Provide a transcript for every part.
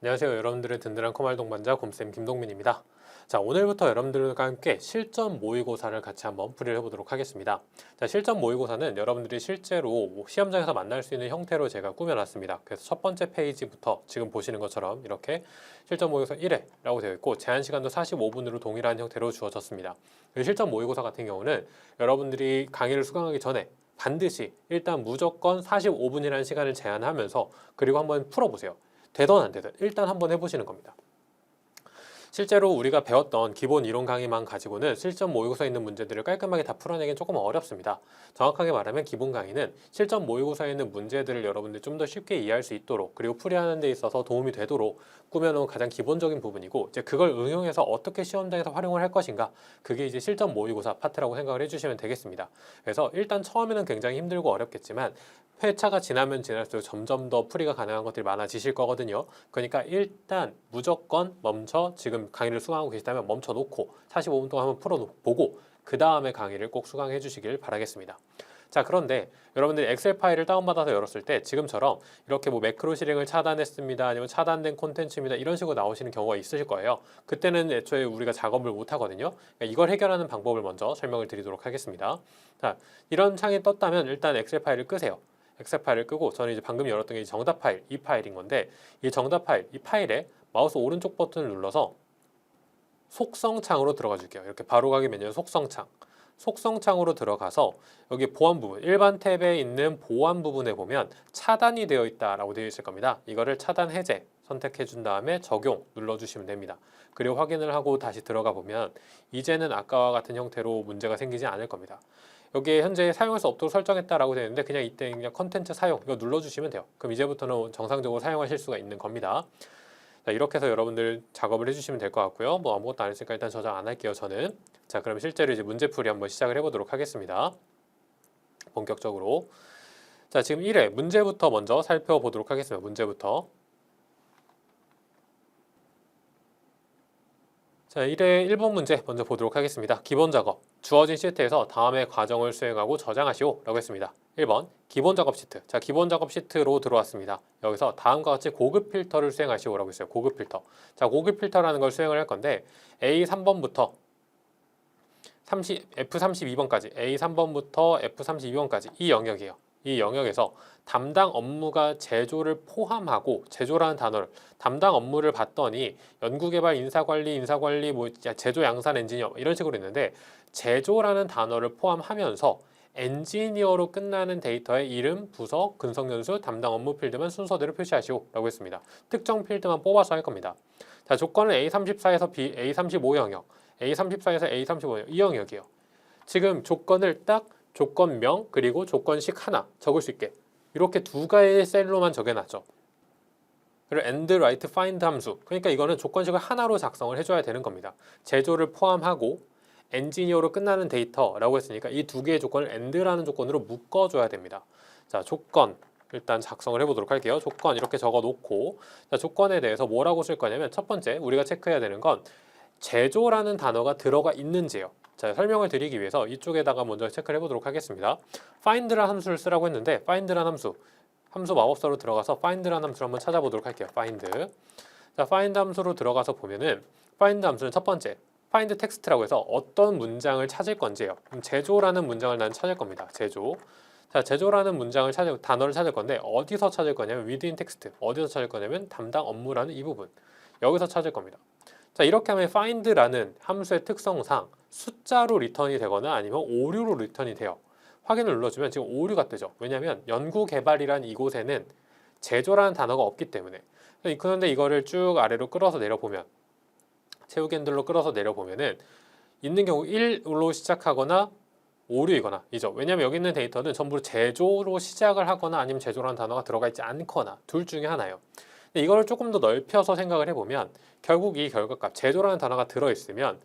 안녕하세요. 여러분들의 든든한 컴활 동반자 곰쌤 김동민입니다. 자, 오늘부터 여러분들과 함께 실전 모의고사를 같이 한번 풀이를 해보도록 하겠습니다. 자, 실전 모의고사는 여러분들이 실제로 시험장에서 만날 수 있는 형태로 제가 꾸며놨습니다. 그래서 첫 번째 페이지부터 지금 보시는 것처럼 이렇게 실전 모의고사 1회라고 되어 있고 제한 시간도 45분으로 동일한 형태로 주어졌습니다. 실전 모의고사 같은 경우는 여러분들이 강의를 수강하기 전에 반드시 일단 무조건 45분이라는 시간을 제한하면서 그리고 한번 풀어보세요. 되든 안 되든 일단 한번 해보시는 겁니다. 실제로 우리가 배웠던 기본 이론 강의만 가지고는 실전 모의고사에 있는 문제들을 깔끔하게 다 풀어내기는 조금 어렵습니다. 정확하게 말하면 기본 강의는 실전 모의고사에 있는 문제들을 여러분들이 좀 더 쉽게 이해할 수 있도록 그리고 풀이하는 데 있어서 도움이 되도록 꾸며놓은 가장 기본적인 부분이고 이제 그걸 응용해서 어떻게 시험장에서 활용을 할 것인가 그게 이제 실전 모의고사 파트라고 생각을 해주시면 되겠습니다. 그래서 일단 처음에는 굉장히 힘들고 어렵겠지만 회차가 지나면 지날수록 점점 더 풀이가 가능한 것들이 많아지실 거거든요. 그러니까 일단 무조건 멈춰 지금 강의를 수강하고 계시다면 멈춰 놓고 45분 동안 한번 풀어보고 그 다음에 강의를 꼭 수강해 주시길 바라겠습니다. 자, 그런데 여러분들이 엑셀 파일을 다운받아서 열었을 때 지금처럼 이렇게 뭐 매크로 실행을 차단했습니다. 아니면 차단된 콘텐츠입니다. 이런 식으로 나오시는 경우가 있으실 거예요. 그때는 애초에 우리가 작업을 못 하거든요. 그러니까 이걸 해결하는 방법을 먼저 설명을 드리도록 하겠습니다. 자, 이런 창이 떴다면 일단 엑셀 파일을 끄세요. 엑셀 파일을 끄고 저는 이제 방금 열었던 게 정답 파일, 이 파일인 건데 이 정답 파일, 이 파일에 마우스 오른쪽 버튼을 눌러서 속성창으로 들어가 줄게요. 이렇게 바로가기 메뉴 속성창. 속성창으로 들어가서 여기 보안 부분, 일반 탭에 있는 보안 부분에 보면 차단이 되어 있다라고 되어 있을 겁니다. 이거를 차단 해제 선택해 준 다음에 적용 눌러주시면 됩니다. 그리고 확인을 하고 다시 들어가 보면 이제는 아까와 같은 형태로 문제가 생기지 않을 겁니다. 여기에 현재 사용할 수 없도록 설정했다라고 되어 있는데 그냥 이때 그냥 컨텐츠 사용 이거 눌러주시면 돼요. 그럼 이제부터는 정상적으로 사용하실 수가 있는 겁니다. 자, 이렇게 해서 여러분들 작업을 해주시면 될 것 같고요. 뭐 아무것도 안 했으니까 일단 저장 안 할게요, 저는. 자, 그럼 실제로 이제 문제풀이 한번 시작을 해보도록 하겠습니다. 본격적으로. 자, 지금 1회 문제부터 먼저 살펴보도록 하겠습니다. 문제부터. 자, 1회 1번 문제 먼저 보도록 하겠습니다. 기본 작업. 주어진 시트에서 다음의 과정을 수행하고 저장하시오 라고 했습니다. 1번 기본 작업 시트. 자, 기본 작업 시트로 들어왔습니다. 여기서 다음과 같이 고급 필터를 수행하시오 라고 했어요. 고급 필터. 자, 고급 필터라는 걸 수행을 할 건데 A3번부터 F32번까지 A3번부터 F32번까지 이 영역이에요. 이 영역에서 담당 업무가 제조를 포함하고 제조라는 단어를 담당 업무를 봤더니 연구개발, 인사관리, 뭐 제조 양산 엔지니어 이런 식으로 있는데 제조라는 단어를 포함하면서 엔지니어로 끝나는 데이터의 이름, 부서, 근속연수, 담당 업무 필드만 순서대로 표시하시오 라고 했습니다. 특정 필드만 뽑아서 할 겁니다. 자, 조건은 A34에서 A35 영역, A34에서 A35 영역, 이 영역이에요. 지금 조건을 딱 조건명 그리고 조건식 하나 적을 수 있게 이렇게 두 가지의 셀로만 적여놨죠. 그리고 and, write, find 함수. 그러니까 이거는 조건식을 하나로 작성을 해줘야 되는 겁니다. 제조를 포함하고 엔지니어로 끝나는 데이터라고 했으니까 이 두 개의 조건을 and라는 조건으로 묶어줘야 됩니다. 자, 조건 일단 작성을 해보도록 할게요. 조건 이렇게 적어놓고 자, 조건에 대해서 뭐라고 쓸 거냐면 첫 번째 우리가 체크해야 되는 건 제조라는 단어가 들어가 있는지요. 자, 설명을 드리기 위해서 이쪽에다가 먼저 체크를 해보도록 하겠습니다. find라는 함수를 쓰라고 했는데 find라는 함수 마법사로 들어가서 find라는 함수를 한번 찾아보도록 할게요. find. 자, find 함수로 들어가서 보면은 find 함수는 첫 번째 find text라고 해서 어떤 문장을 찾을 건지예요. 그럼 제조라는 문장을 난 찾을 겁니다. 제조. 자, 제조라는 문장을 단어를 찾을 건데 어디서 찾을 거냐면 within text. 어디서 찾을 거냐면 담당 업무라는 이 부분. 여기서 찾을 겁니다. 자, 이렇게 하면 find라는 함수의 특성상 숫자로 리턴이 되거나 아니면 오류로 리턴이 돼요. 확인을 눌러주면 지금 오류가 뜨죠. 왜냐하면 연구개발이란 이곳에는 제조라는 단어가 없기 때문에. 그런데 이거를 쭉 아래로 끌어서 내려보면 채우기 핸들로 끌어서 내려보면은 있는 경우 1로 시작하거나 오류이거나 이죠. 왜냐하면 여기 있는 데이터는 전부 제조로 시작을 하거나 아니면 제조라는 단어가 들어가 있지 않거나 둘 중에 하나예요. 근데 이걸 조금 더 넓혀서 생각을 해보면 결국 이 결과값, 제조라는 단어가 들어있으면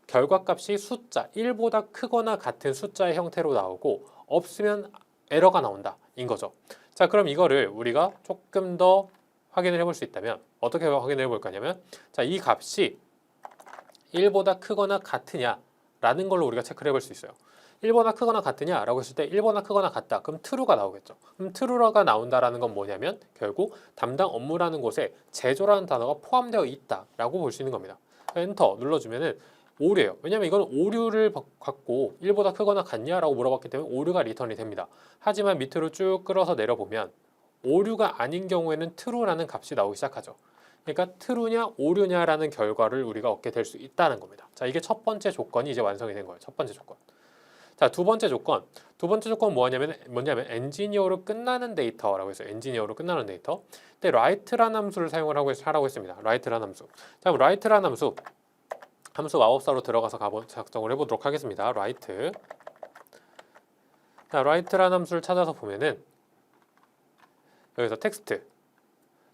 결과값이 숫자 1보다 크거나 같은 숫자의 형태로 나오고 없으면 에러가 나온다 인 거죠. 자, 그럼 이거를 우리가 조금 더 확인을 해볼 수 있다면 어떻게 확인을 해볼 거냐면 자, 이 값이 1보다 크거나 같으냐 라는 걸로 우리가 체크를 해볼 수 있어요. 1보다 크거나 같으냐 라고 했을 때 1보다 크거나 같다. 그럼 true가 나오겠죠. 그럼 true가 나온다라는 건 뭐냐면 결국 담당 업무라는 곳에 제조라는 단어가 포함되어 있다라고 볼 수 있는 겁니다. 엔터 눌러주면은 오류예요. 왜냐면 이건 오류를 갖고 1보다 크거나 같냐라고 물어봤기 때문에 오류가 리턴이 됩니다. 하지만 밑으로 쭉 끌어서 내려보면 오류가 아닌 경우에는 true라는 값이 나오기 시작하죠. 그러니까 true냐 오류냐라는 결과를 우리가 얻게 될 수 있다는 겁니다. 자, 이게 첫 번째 조건이 이제 완성이 된 거예요. 첫 번째 조건. 자, 두 번째 조건. 두 번째 조건 뭐냐면 엔지니어로 끝나는 데이터라고 해서 엔지니어로 끝나는 데이터. 근데 write라는 함수를 사용을 하라고 했습니다. write라는 함수. 자, 그럼 write라는 함수 마법사로 들어가서 작성을 해보도록 하겠습니다. write. 자, write라는 함수를 찾아서 보면은 여기서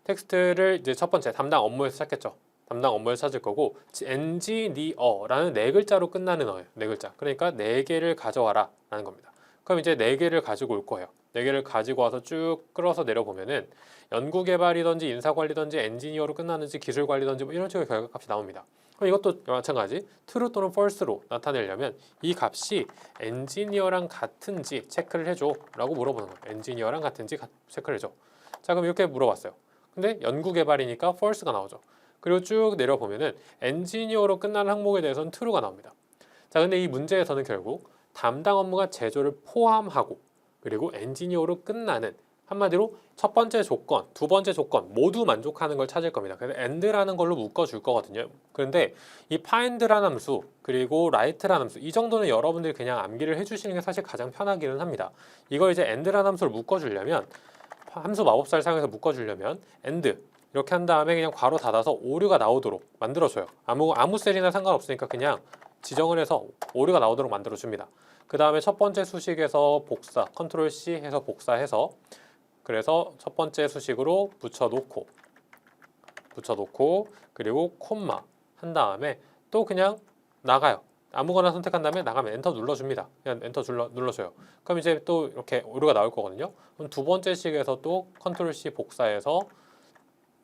텍스트를 이제 첫 번째 담당 업무에서 찾겠죠. 담당 업무에서 찾을 거고 engineer라는 네 글자로 끝나는 어예요. 네 글자. 그러니까 네 개를 가져와라 라는 겁니다. 그럼 이제 네 개를 가지고 올 거예요. 네 개를 가지고 와서 쭉 끌어서 내려보면은 연구개발이든지 인사관리든지 엔지니어로 끝나는지 기술관리든지 뭐 이런 식의 결과값이 나옵니다. 그럼 이것도 마찬가지 true 또는 false로 나타내려면 이 값이 엔지니어랑 같은지 체크를 해줘 라고 물어보는 거예요. 엔지니어랑 같은지 체크를 해줘. 자, 그럼 이렇게 물어봤어요. 근데 연구개발이니까 false가 나오죠. 그리고 쭉 내려보면은 엔지니어로 끝나는 항목에 대해서는 true가 나옵니다. 자, 근데 이 문제에서는 결국 담당 업무가 제조를 포함하고 그리고 엔지니어로 끝나는 한마디로 첫 번째 조건, 두 번째 조건 모두 만족하는 걸 찾을 겁니다. 그래서 and라는 걸로 묶어줄 거거든요. 그런데 이 find라는 함수 그리고 write라는 함수 이 정도는 여러분들이 그냥 암기를 해주시는 게 사실 가장 편하기는 합니다. 이걸 이제 and라는 함수를 묶어주려면 함수 마법사를 사용해서 묶어주려면 and 이렇게 한 다음에 그냥 괄호 닫아서 오류가 나오도록 만들어줘요. 아무 셀이나 상관없으니까 그냥 지정을 해서 오류가 나오도록 만들어줍니다. 그 다음에 첫 번째 수식에서 복사, 컨트롤 C 해서 복사해서 그래서 첫 번째 수식으로 붙여놓고 그리고 콤마 한 다음에 또 그냥 나가요. 아무거나 선택한 다음에 나가면 엔터 눌러줍니다. 그냥 엔터 눌러줘요. 그럼 이제 또 이렇게 오류가 나올 거거든요. 그럼 두 번째 식에서 또 컨트롤 C 복사해서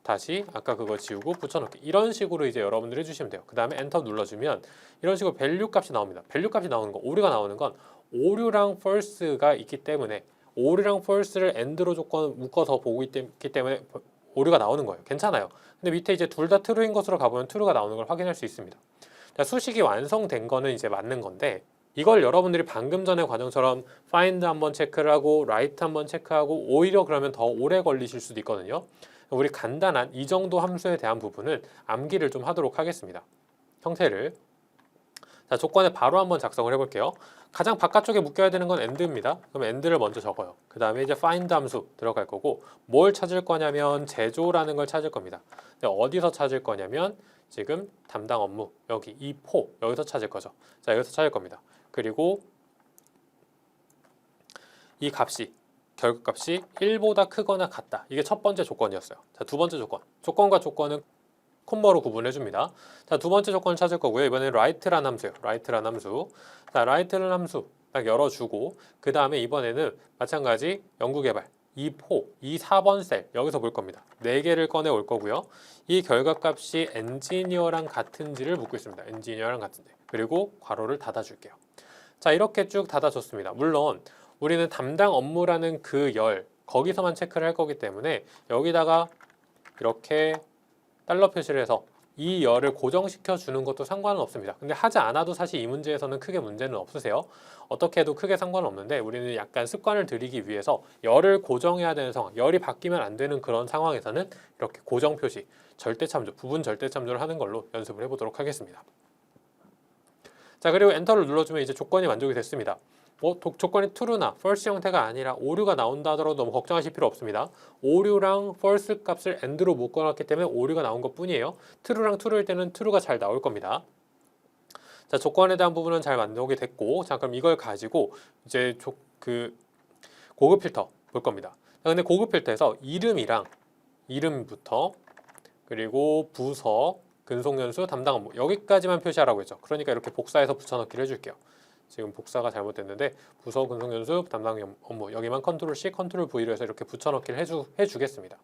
다시 아까 그거 지우고 붙여넣기 이런 식으로 이제 여러분들이 해주시면 돼요. 그 다음에 엔터 눌러주면 이런 식으로 밸류 값이 나옵니다. 밸류 값이 나오는 거, 오류가 나오는 건 오류랑 false가 있기 때문에 오류랑 false를 and로 조건 묶어서 보고 있기 때문에 오류가 나오는 거예요. 괜찮아요. 근데 밑에 이제 둘 다 true인 것으로 가보면 true가 나오는 걸 확인할 수 있습니다. 자, 수식이 완성된 거는 이제 맞는 건데 이걸 여러분들이 방금 전의 과정처럼 find 한번 체크를 하고 write 한번 체크하고 오히려 그러면 더 오래 걸리실 수도 있거든요. 우리 간단한 이 정도 함수에 대한 부분은 암기를 좀 하도록 하겠습니다. 형태를 자, 조건에 바로 한번 작성을 해볼게요. 가장 바깥쪽에 묶여야 되는 건 and입니다. 그럼 and를 먼저 적어요. 그 다음에 이제 find 함수 들어갈 거고 뭘 찾을 거냐면 제조라는 걸 찾을 겁니다. 근데 어디서 찾을 거냐면 지금 담당 업무 여기 이 포 여기서 찾을 거죠. 자, 여기서 찾을 겁니다. 그리고 이 값이 결과값이 1보다 크거나 같다. 이게 첫 번째 조건이었어요. 자, 두 번째 조건. 조건과 조건은 콤마로 구분해 줍니다. 자, 두 번째 조건을 찾을 거고요. 이번에는 write라는 함수예요. write라는 함수. 자, write라는 함수 딱 열어주고 그 다음에 이번에는 마찬가지 연구개발 이 4번 셀 여기서 볼 겁니다. 4개를 꺼내 올 거고요. 이 결과값이 엔지니어랑 같은지를 묻고 있습니다. 엔지니어랑 같은지. 그리고 괄호를 닫아줄게요. 자, 이렇게 쭉 닫아줬습니다. 물론 우리는 담당 업무라는 그 거기서만 체크를 할 거기 때문에 여기다가 이렇게 달러 표시를 해서 이 열을 고정시켜 주는 것도 상관은 없습니다. 근데 하지 않아도 사실 이 문제에서는 크게 문제는 없으세요. 어떻게 해도 크게 상관은 없는데 우리는 약간 습관을 들이기 위해서 열을 고정해야 되는 상황, 열이 바뀌면 안 되는 그런 상황에서는 이렇게 고정 표시, 절대참조, 부분 절대참조를 하는 걸로 연습을 해보도록 하겠습니다. 자, 그리고 엔터를 눌러주면 이제 조건이 만족이 됐습니다. 조건이 true나 false 형태가 아니라 오류가 나온다 하더라도 너무 걱정하실 필요 없습니다. 오류랑 false 값을 and로 묶어놨기 때문에 오류가 나온 것 뿐이에요. true랑 true일 때는 true가 잘 나올 겁니다. 자, 조건에 대한 부분은 잘 만족이 됐고, 자, 그럼 이걸 가지고 이제 고급 필터 볼 겁니다. 자, 근데 고급 필터에서 이름부터 그리고 부서, 근속연수, 담당 업무 여기까지만 표시하라고 했죠. 그러니까 이렇게 복사해서 붙여넣기를 해줄게요. 지금 복사가 잘못됐는데 부서, 근속연수, 담당 업무 여기만 컨트롤 C, 컨트롤 V로 해서 이렇게 붙여넣기를 해주겠습니다.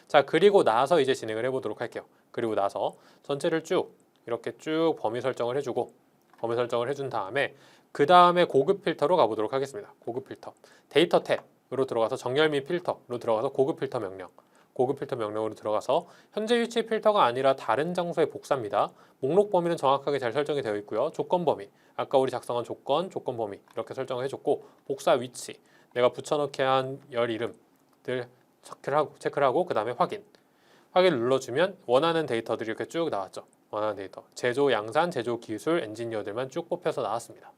자, 그리고 나서 이제 진행을 해보도록 할게요. 그리고 나서 전체를 쭉 이렇게 쭉 범위 설정을 해주고 범위 설정을 해준 다음에 그 다음에 고급 필터로 가보도록 하겠습니다. 고급 필터. 데이터 탭으로 들어가서 정렬 및 필터로 들어가서 고급 필터 명령. 고급 필터 명령으로 들어가서 현재 위치 필터가 아니라 다른 장소의 복사입니다. 목록 범위는 정확하게 잘 설정이 되어 있고요. 조건 범위. 아까 우리 작성한 조건 범위 이렇게 설정을 해줬고 복사 위치. 내가 붙여넣기 한 열 이름들 체크를 하고 그 다음에 확인 눌러주면 원하는 데이터들이 이렇게 쭉 나왔죠. 원하는 데이터. 제조 양산, 제조 기술, 엔지니어들만 쭉 뽑혀서 나왔습니다.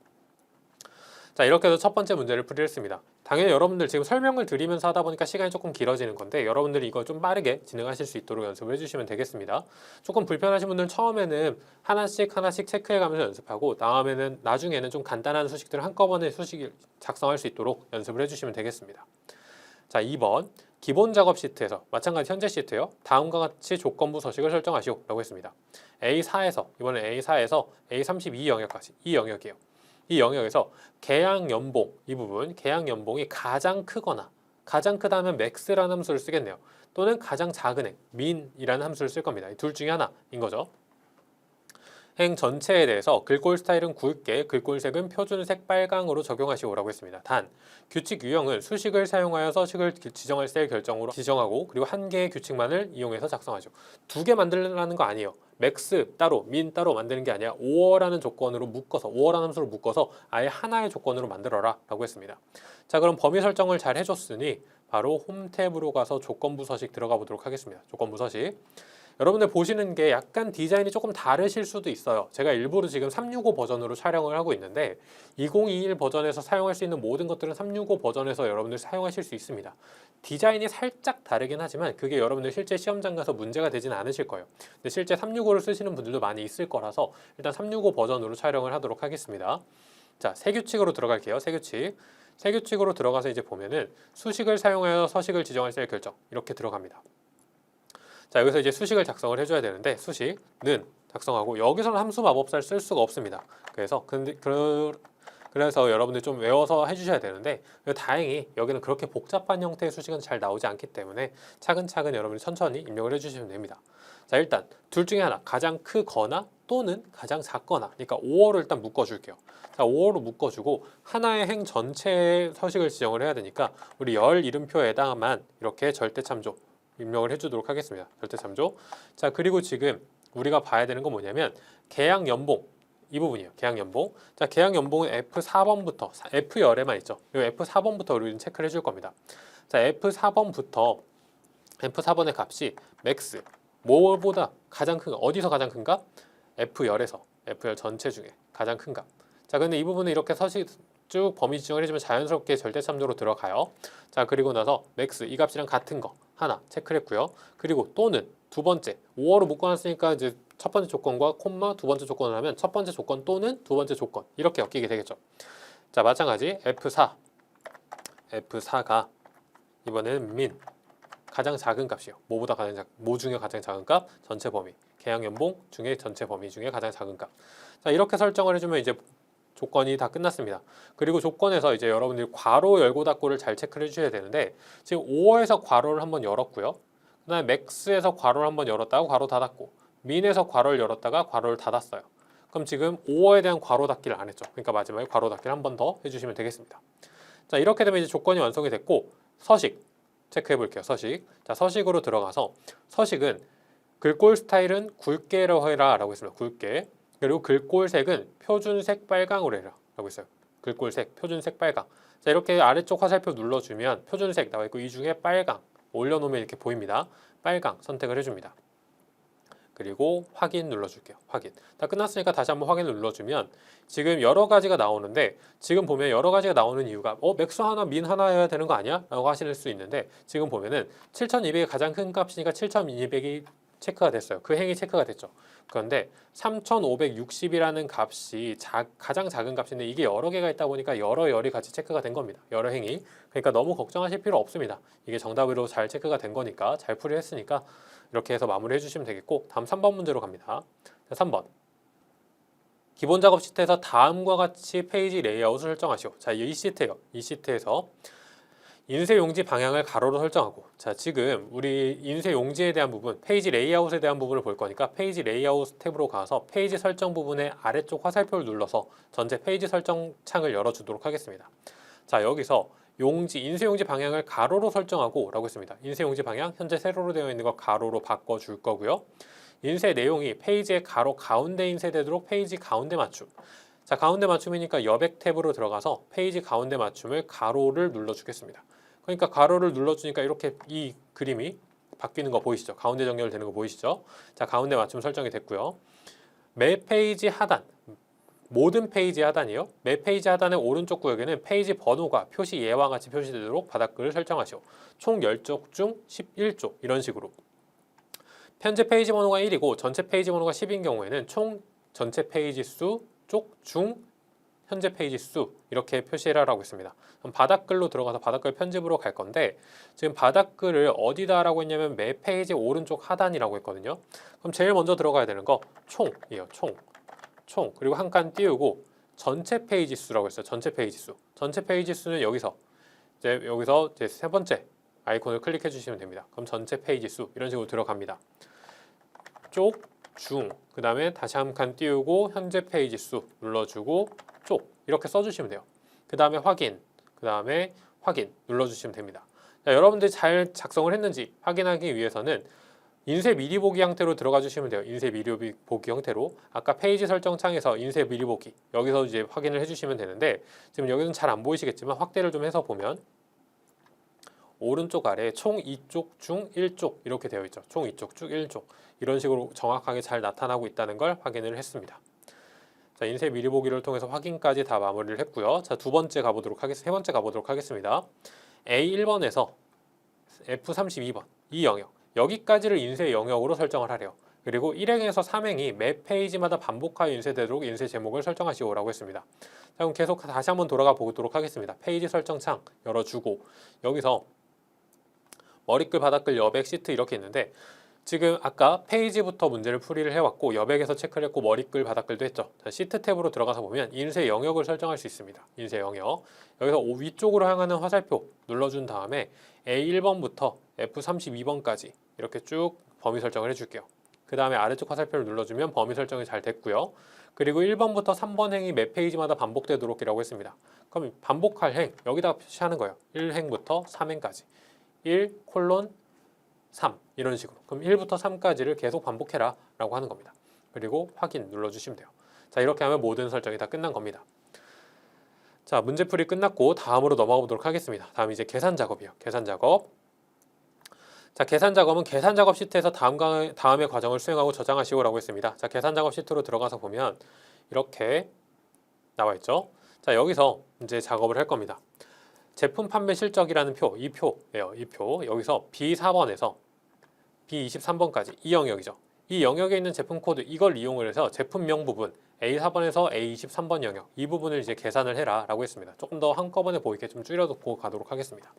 자, 이렇게 해서 첫 번째 문제를 풀이했습니다. 당연히 여러분들 지금 설명을 드리면서 하다 보니까 시간이 조금 길어지는 건데 여러분들이 이거 좀 빠르게 진행하실 수 있도록 연습을 해주시면 되겠습니다. 조금 불편하신 분들은 처음에는 하나씩 체크해가면서 연습하고 나중에는 좀 간단한 수식들을 한꺼번에 수식을 작성할 수 있도록 연습을 해주시면 되겠습니다. 자, 2번 기본 작업 시트에서 마찬가지 현재 시트예요. 다음과 같이 조건부 서식을 설정하시오 라고 했습니다. A4에서 이번엔 A4에서 A32 영역까지 이 영역이에요. 이 영역에서 계약 연봉 이 부분 계약 연봉이 가장 크거나 가장 크다면 max라는 함수를 쓰겠네요. 또는 가장 작은 행 min이라는 함수를 쓸 겁니다. 둘 중에 하나인 거죠. 행 전체에 대해서 글꼴 스타일은 굵게, 글꼴색은 표준색 빨강으로 적용하시오라고 했습니다. 단, 규칙 유형은 수식을 사용하여 서식을 지정할 셀 결정으로 지정하고 그리고 한 개의 규칙만을 이용해서 작성하죠. 두 개 만들라는 거 아니에요. 맥스 따로, 민 따로 만드는 게 아니라 5어라는 조건으로 묶어서 5어라는 함수로 묶어서 아예 하나의 조건으로 만들어라 라고 했습니다. 자, 그럼 범위 설정을 잘 해줬으니 바로 홈 탭으로 가서 조건부 서식 들어가 보도록 하겠습니다. 조건부 서식. 여러분들 보시는 게 약간 디자인이 조금 다르실 수도 있어요. 제가 일부러 지금 365 버전으로 촬영을 하고 있는데 2021 버전에서 사용할 수 있는 모든 것들은 365 버전에서 여러분들 사용하실 수 있습니다. 디자인이 살짝 다르긴 하지만 그게 여러분들 실제 시험장 가서 문제가 되지는 않으실 거예요. 근데 실제 365를 쓰시는 분들도 많이 있을 거라서 일단 365 버전으로 촬영을 하도록 하겠습니다. 자, 새 규칙으로 들어갈게요. 새 규칙으로 들어가서 이제 보면은 수식을 사용하여 서식을 지정할 셀 결정 이렇게 들어갑니다. 자, 여기서 이제 수식을 작성을 해줘야 되는데 수식는 작성하고 여기서는 함수 마법사를 쓸 수가 없습니다. 그래서 여러분들 좀 외워서 해주셔야 되는데 다행히 여기는 그렇게 복잡한 형태의 수식은 잘 나오지 않기 때문에 차근차근 여러분이 천천히 입력을 해주시면 됩니다. 자, 일단 둘 중에 하나 가장 크거나 또는 가장 작거나 그러니까 5어로 일단 묶어줄게요. 자, 5어로 묶어주고 하나의 행 전체의 서식을 지정을 해야 되니까 우리 열 이름표에다만 이렇게 절대참조 입력을 해주도록 하겠습니다. 절대참조. 자, 그리고 지금 우리가 봐야 되는 건 뭐냐면 계약 연봉 이 부분이에요. 계약 연봉. 자, 계약 연봉은 F4번부터 F열에만 있죠. 이 F4번부터 우리는 체크를 해줄 겁니다. 자, F4번의 값이 맥스 뭐보다 가장 큰 어디서 가장 큰 값? F열에서 F열 전체 중에 가장 큰 값. 자, 근데 이 부분은 이렇게 서식 쭉 범위 지정을 해주면 자연스럽게 절대참조로 들어가요. 자, 그리고 나서 맥스 이 값이랑 같은 거 하나 체크를 했고요. 그리고 또는 두 번째 5어로 묶어놨으니까 이제 첫 번째 조건과 콤마 두 번째 조건을 하면 첫 번째 조건 또는 두 번째 조건 이렇게 엮이게 되겠죠. 자, 마찬가지 F4가 이번에는 min 가장 작은 값이요. 뭐 중에 가장 작은 값 전체 범위 계약 연봉 중에 전체 범위 중에 가장 작은 값. 자, 이렇게 설정을 해주면 이제 조건이 다 끝났습니다. 그리고 조건에서 이제 여러분들이 괄호 열고 닫고를 잘 체크를 해주셔야 되는데 지금 5어에서 괄호를 한번 열었고요. 그 다음에 맥스에서 괄호를 한번 열었다가 괄호 닫았고 민에서 괄호를 열었다가 괄호를 닫았어요. 그럼 지금 5어에 대한 괄호 닫기를 안 했죠. 그러니까 마지막에 괄호 닫기를 한 번 더 해주시면 되겠습니다. 자, 이렇게 되면 이제 조건이 완성이 됐고 서식 체크해 볼게요. 자, 서식으로 들어가서 서식은 글꼴 스타일은 굵게로 해라 라고 했습니다. 굵게. 그리고 글꼴색은 표준색 빨강으로 해라 라고 했어요. 글꼴색 표준색 빨강. 자, 이렇게 아래쪽 화살표 눌러주면 표준색 나와 있고 이 중에 빨강 올려놓으면 이렇게 보입니다. 빨강 선택을 해줍니다. 그리고 확인 눌러줄게요. 확인. 다 끝났으니까 다시 한번 확인을 눌러주면 지금 여러 가지가 나오는데 지금 보면 여러 가지가 나오는 이유가 맥스 하나 민 하나 해야 되는 거 아니야? 라고 하실 수 있는데 지금 보면은 7200이 가장 큰 값이니까 7200이 체크가 됐어요. 그 행이 체크가 됐죠. 그런데 3560이라는 값이 가장 작은 값인데 이게 여러 개가 있다 보니까 여러 열이 같이 체크가 된 겁니다. 여러 행이. 그러니까 너무 걱정하실 필요 없습니다. 이게 정답으로 잘 체크가 된 거니까 잘 풀이했으니까 이렇게 해서 마무리해 주시면 되겠고 다음 3번 문제로 갑니다. 3번 기본 작업 시트에서 다음과 같이 페이지 레이아웃을 설정하시오. 자, 이 시트예요. 이 시트에서 인쇄 용지 방향을 가로로 설정하고, 자, 지금 우리 인쇄 용지에 대한 부분, 페이지 레이아웃에 대한 부분을 볼 거니까 페이지 레이아웃 탭으로 가서 페이지 설정 부분의 아래쪽 화살표를 눌러서 전체 페이지 설정 창을 열어주도록 하겠습니다. 자, 여기서 용지, 인쇄 용지 방향을 가로로 설정하고 라고 했습니다. 인쇄 용지 방향 현재 세로로 되어 있는 거 가로로 바꿔줄 거고요. 인쇄 내용이 페이지의 가로 가운데 인쇄되도록 페이지 가운데 맞춤. 자, 가운데 맞춤이니까 여백 탭으로 들어가서 페이지 가운데 맞춤을 가로를 눌러주겠습니다. 그러니까 가로를 눌러주니까 이렇게 이 그림이 바뀌는 거 보이시죠? 가운데 정렬되는 거 보이시죠? 자, 가운데 맞춤 설정이 됐고요. 매 페이지 하단, 모든 페이지 하단이요. 매 페이지 하단의 오른쪽 구역에는 페이지 번호가 표시 예와 같이 표시되도록 바닥글을 설정하시오. 총 10쪽 중 11쪽 이런 식으로. 현재 페이지 번호가 1이고 전체 페이지 번호가 10인 경우에는 총 전체 페이지 수, 쪽, 중, 현재 페이지 수 이렇게 표시해라라고 했습니다. 그럼 바닥글로 들어가서 바닥글 편집으로 갈 건데 지금 바닥글을 어디다라고 했냐면 매 페이지 오른쪽 하단이라고 했거든요. 그럼 제일 먼저 들어가야 되는 거 총이에요. 총 그리고 한 칸 띄우고 전체 페이지 수라고 했어요. 전체 페이지 수. 전체 페이지 수는 여기서 이제 세 번째 아이콘을 클릭해 주시면 됩니다. 그럼 전체 페이지 수 이런 식으로 들어갑니다. 쪽, 중, 그 다음에 다시 한 칸 띄우고 현재 페이지 수 눌러주고 쪽 이렇게 써주시면 돼요. 그 다음에 확인, 그 다음에 확인 눌러주시면 됩니다. 자, 여러분들이 잘 작성을 했는지 확인하기 위해서는 인쇄 미리 보기 형태로 들어가 주시면 돼요. 인쇄 미리 보기 형태로 아까 페이지 설정 창에서 인쇄 미리 보기 여기서 이제 확인을 해주시면 되는데 지금 여기는 잘 안 보이시겠지만 확대를 좀 해서 보면 오른쪽 아래에 총 2쪽 중 1쪽 이렇게 되어 있죠. 총 2쪽 중 1쪽 이런 식으로 정확하게 잘 나타나고 있다는 걸 확인을 했습니다. 자, 인쇄 미리 보기를 통해서 확인까지 다 마무리를 했고요. 자, 세 번째 가보도록 하겠습니다. A1번에서 F32번 이 영역 여기까지를 인쇄 영역으로 설정을 하래요. 그리고 1행에서 3행이 매 페이지마다 반복하여 인쇄되도록 인쇄 제목을 설정하시오라고 했습니다. 자, 그럼 계속 다시 한번 돌아가 보도록 하겠습니다. 페이지 설정 창 열어주고 여기서 머리글, 바닥글, 여백, 시트 이렇게 있는데 지금 아까 페이지부터 문제를 풀이를 해왔고 여백에서 체크를 했고 머리글, 바닥글도 했죠. 자, 시트 탭으로 들어가서 보면 인쇄 영역을 설정할 수 있습니다. 인쇄 영역 여기서 위쪽으로 향하는 화살표 눌러준 다음에 A1번부터 F32번까지 이렇게 쭉 범위 설정을 해줄게요. 그 다음에 아래쪽 화살표를 눌러주면 범위 설정이 잘 됐고요. 그리고 1번부터 3번 행이 매 페이지마다 반복되도록 이라고 했습니다. 그럼 반복할 행 여기다가 표시하는 거예요. 1행부터 3행까지 1:3 이런 식으로 그럼 1부터 3까지를 계속 반복해라 라고 하는 겁니다. 그리고 확인 눌러주시면 돼요. 자, 이렇게 하면 모든 설정이 다 끝난 겁니다. 자, 문제풀이 끝났고 다음으로 넘어가 보도록 하겠습니다. 다음 이제 계산 작업이에요. 계산 작업. 자, 계산 작업은 계산 작업 시트에서 다음의 과정을 수행하고 저장하시오 라고 했습니다. 자, 계산 작업 시트로 들어가서 보면 이렇게 나와 있죠. 자, 여기서 이제 작업을 할 겁니다. 제품 판매 실적이라는 표, 이 표예요. 이 표. 여기서 B4번에서 B23번까지 이 영역이죠. 이 영역에 있는 제품 코드 이걸 이용을 해서 제품명 부분 A4번에서 A23번 영역 이 부분을 이제 계산을 해라 라고 했습니다. 조금 더 한꺼번에 보이게 좀 줄여놓고 가도록 하겠습니다.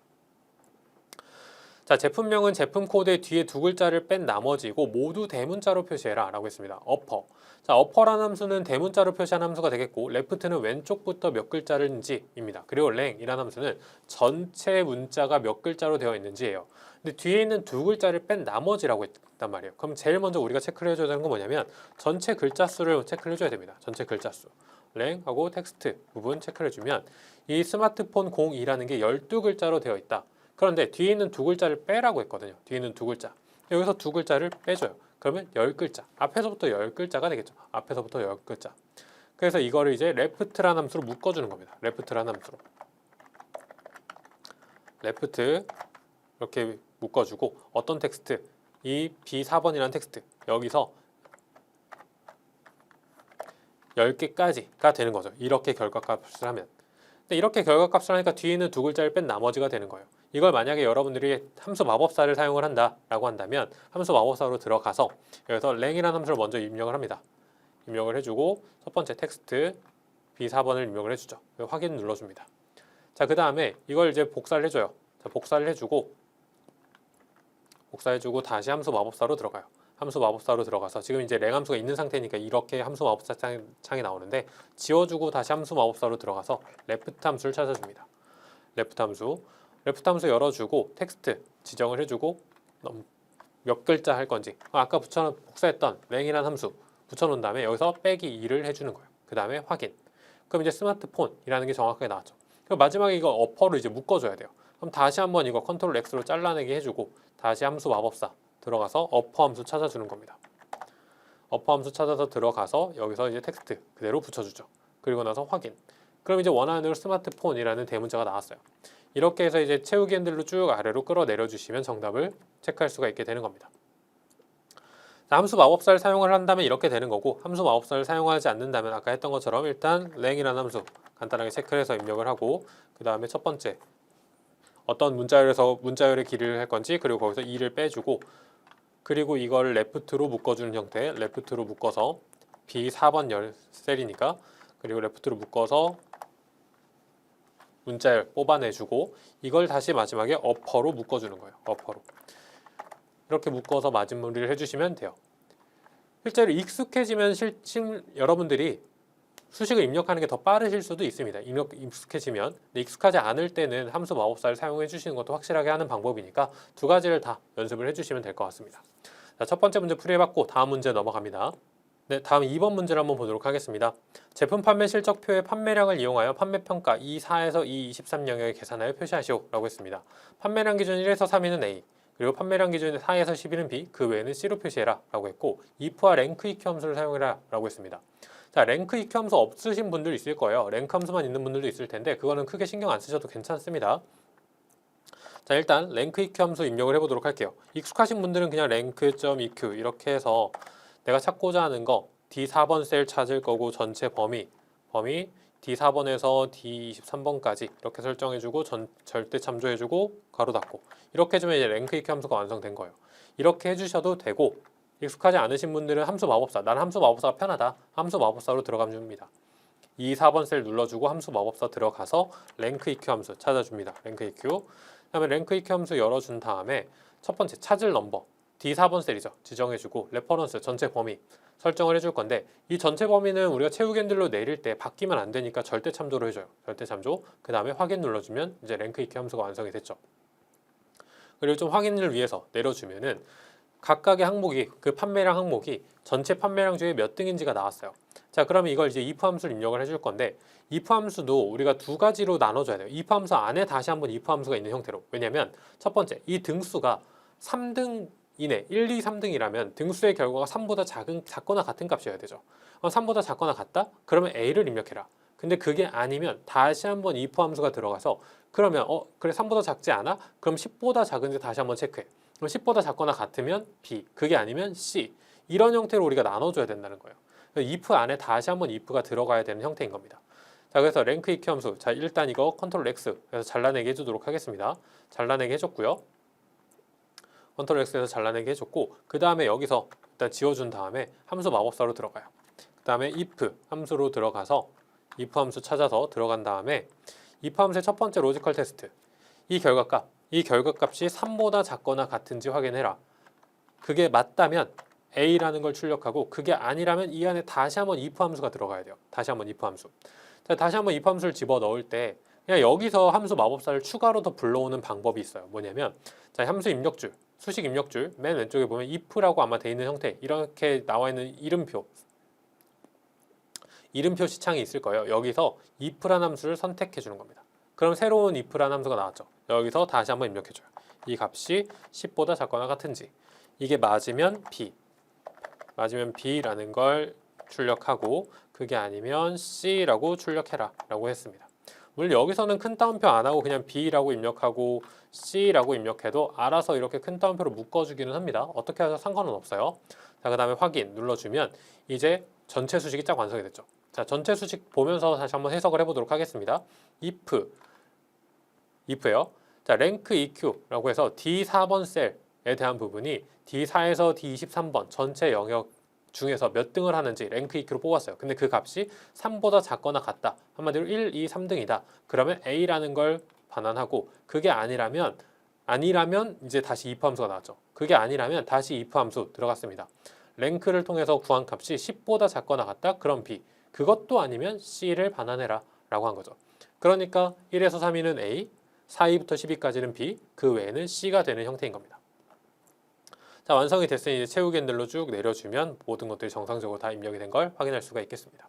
자, 제품명은 제품 코드의 뒤에 두 글자를 뺀 나머지고 모두 대문자로 표시해라 라고 했습니다. 어퍼. 자, 어퍼라는 함수는 대문자로 표시한 함수가 되겠고 레프트는 왼쪽부터 몇 글자인지입니다. 그리고 랭이라는 함수는 전체 문자가 몇 글자로 되어 있는지예요. 근데 뒤에 있는 두 글자를 뺀 나머지라고 했단 말이에요. 그럼 제일 먼저 우리가 체크를 해줘야 되는 건 뭐냐면 전체 글자 수를 체크를 해줘야 됩니다. 전체 글자 수. 랭하고 텍스트 부분 체크를 해주면 이 스마트폰 02라는 게 12글자로 되어 있다. 그런데 뒤에 있는 두 글자를 빼라고 했거든요. 뒤에 있는 두 글자. 여기서 두 글자를 빼줘요. 그러면 10글자. 앞에서부터 10글자가 되겠죠. 앞에서부터 10글자. 그래서 이거를 이제 left라는 함수로 묶어주는 겁니다. left라는 함수로. left 이렇게 묶어주고 어떤 텍스트? 이 B4번이라는 텍스트. 여기서 10개까지가 되는 거죠. 이렇게 결과값을 하면. 근데 이렇게 결과값을 하니까 뒤에 있는 두 글자를 뺀 나머지가 되는 거예요. 이걸 만약에 여러분들이 함수 마법사를 사용을 한다라고 한다면 함수 마법사로 들어가서 여기서 랭이라는 함수를 먼저 입력을 합니다. 입력을 해주고 첫 번째 텍스트 B4번을 입력을 해주죠. 확인 눌러줍니다. 자, 그 다음에 이걸 이제 복사를 해줘요. 자, 복사를 해주고 다시 함수 마법사로 들어가요. 함수 마법사로 들어가서 지금 이제 랭 함수가 있는 상태니까 이렇게 함수 마법사 창이 나오는데 지워주고 다시 함수 마법사로 들어가서 레프트 함수를 찾아줍니다. 레프트 함수 레프트 함수 열어주고 텍스트 지정을 해주고 몇 글자 할 건지 아까 복사했던 랭이라는 함수 붙여놓은 다음에 여기서 빼기 2를 해주는 거예요. 그 다음에 확인. 그럼 이제 스마트폰이라는 게 정확하게 나왔죠. 그럼 마지막에 이거 어퍼로 이제 묶어줘야 돼요. 그럼 다시 한번 이거 컨트롤 X로 잘라내기 해주고 다시 함수 마법사 들어가서 어퍼 함수 찾아주는 겁니다. 어퍼 함수 찾아서 들어가서 여기서 이제 텍스트 그대로 붙여주죠. 그리고 나서 확인. 그럼 이제 원하는 스마트폰이라는 대문자가 나왔어요. 이렇게 해서 이제 채우기 핸들로 쭉 아래로 끌어내려 주시면 정답을 체크할 수가 있게 되는 겁니다. 자, 함수 마법사를 사용을 한다면 이렇게 되는 거고 함수 마법사를 사용하지 않는다면 아까 했던 것처럼 일단 랭이라는 함수 간단하게 체크를 해서 입력을 하고 그 다음에 첫 번째 어떤 문자열에서 문자열의 길이를 할 건지 그리고 거기서 2를 빼주고 그리고 이걸 레프트로 묶어주는 형태 레프트로 묶어서 B4번 열 셀이니까 그리고 레프트로 묶어서 문자열 뽑아내주고 이걸 다시 마지막에 어퍼로 묶어주는 거예요. 어퍼로 이렇게 묶어서 마무리를 해주시면 돼요. 실제로 익숙해지면 여러분들이 수식을 입력하는 게 더 빠르실 수도 있습니다. 익숙해지면. 근데 익숙하지 않을 때는 함수 마법사를 사용해 주시는 것도 확실하게 하는 방법이니까 두 가지를 다 연습을 해주시면 될 것 같습니다. 자, 첫 번째 문제 풀이해봤고 다음 문제 넘어갑니다. 네, 다음 2번 문제를 한번 보도록 하겠습니다. 제품 판매 실적표의 판매량을 이용하여 판매평가 E4에서 E23 영역을 계산하여 표시하시오 라고 했습니다. 판매량 기준 1에서 3위는 A 그리고 판매량 기준 4에서 11은 B 그 외에는 C로 표시해라 라고 했고 if와 랭크 EQ 함수를 사용해라 라고 했습니다. 자, 랭크 EQ 함수 없으신 분들 있을 거예요. 랭크 함수만 있는 분들도 있을 텐데 그거는 크게 신경 안 쓰셔도 괜찮습니다. 자, 일단 랭크 EQ 함수 입력을 해보도록 할게요. 익숙하신 분들은 그냥 랭크.eq 이렇게 해서 내가 찾고자 하는 거 D4번 셀 찾을 거고 전체 범위 D4번에서 D23번까지 이렇게 설정해주고 절대 참조해주고 가로 닫고 이렇게 해주면 이제 랭크 EQ 함수가 완성된 거예요. 이렇게 해주셔도 되고 익숙하지 않으신 분들은 함수 마법사 나는 함수 마법사가 편하다 함수 마법사로 들어가면 줍니다. 이 4번 셀 눌러주고 함수 마법사 들어가서 랭크 EQ 함수 찾아줍니다. 랭크 EQ 그 다음에 랭크 EQ 함수 열어준 다음에 첫 번째 찾을 넘버 D4번 셀이죠. 지정해주고 레퍼런스 전체 범위 설정을 해줄 건데 이 전체 범위는 우리가 채우기 핸들로 내릴 때 바뀌면 안 되니까 절대 참조로 해줘요. 절대 참조. 그 다음에 확인 눌러주면 이제 랭크 EQ 함수가 완성이 됐죠. 그리고 좀 확인을 위해서 내려주면은 각각의 항목이 그 판매량 항목이 전체 판매량 중에 몇 등인지가 나왔어요. 자, 그러면 이걸 이제 if 함수를 입력을 해줄 건데 if 함수도 우리가 두 가지로 나눠줘야 돼요. if 함수 안에 다시 한번 if 함수가 있는 형태로. 왜냐면 첫 번째 이 등수가 3등 이내 1, 2, 3등이라면 등수의 결과가 3보다 작거나 같은 값이어야 되죠. 3보다 작거나 같다? 그러면 A를 입력해라. 근데 그게 아니면 다시 한번 if 함수가 들어가서 그러면 그래 3보다 작지 않아? 그럼 10보다 작은지 다시 한번 체크해. 그럼 10보다 작거나 같으면 B, 그게 아니면 C. 이런 형태로 우리가 나눠줘야 된다는 거예요. if 안에 다시 한번 if가 들어가야 되는 형태인 겁니다. 자, 그래서 랭크 EQ 함수. 자, 일단 이거 컨트롤 X 해서 잘라내게 해주도록 하겠습니다. 잘라내게 해줬고요. 컨트롤 X에서 잘라내게 해줬고 그 다음에 여기서 일단 지워준 다음에 함수 마법사로 들어가요. 그 다음에 if 함수로 들어가서 if 함수 찾아서 들어간 다음에 if 함수의 첫 번째 로지컬 테스트 이 결과값이 3보다 작거나 같은지 확인해라. 그게 맞다면 A라는 걸 출력하고 그게 아니라면 이 안에 다시 한번 if 함수가 들어가야 돼요. 다시 한번 if 함수. 자, 다시 한번 if 함수를 집어넣을 때 그냥 여기서 함수 마법사를 추가로 더 불러오는 방법이 있어요. 뭐냐면 자, 함수 입력줄 수식 입력줄 맨 왼쪽에 보면 if라고 아마 돼 있는 형태 이렇게 나와 있는 이름표 시창이 있을 거예요. 여기서 if라는 함수를 선택해 주는 겁니다. 그럼 새로운 if라는 함수가 나왔죠. 여기서 다시 한번 입력해 줘요. 이 값이 10보다 작거나 같은지 이게 맞으면 B라는 걸 출력하고 그게 아니면 C라고 출력해라 라고 했습니다. 물론 여기서는 큰 따옴표 안 하고 그냥 B라고 입력하고 C라고 입력해도 알아서 이렇게 큰 따옴표로 묶어주기는 합니다. 어떻게 해서 상관은 없어요. 자, 그 다음에 확인 눌러주면 이제 전체 수식이 쫙 완성이 됐죠. 자, 전체 수식 보면서 다시 한번 해석을 해보도록 하겠습니다. if요. 자, 랭크 EQ라고 해서 D4번 셀에 대한 부분이 D4에서 D23번 전체 영역 중에서 몇 등을 하는지 랭크 EQ로 뽑았어요. 근데 그 값이 3보다 작거나 같다. 한마디로 1, 2, 3등이다. 그러면 A라는 걸 반환하고 그게 아니라면 이제 다시 if 함수가 나왔죠. 그게 아니라면 다시 if 함수 들어갔습니다. 랭크를 통해서 구한 값이 10보다 작거나 같다. 그럼 B. 그것도 아니면 C를 반환해라 라고 한 거죠. 그러니까 1에서 3위는 A, 4위부터 10위까지는 B, 그 외에는 C가 되는 형태인 겁니다. 자, 완성이 됐으니 이제 채우기 핸들로 쭉 내려주면 모든 것들이 정상적으로 다 입력이 된 걸 확인할 수가 있겠습니다.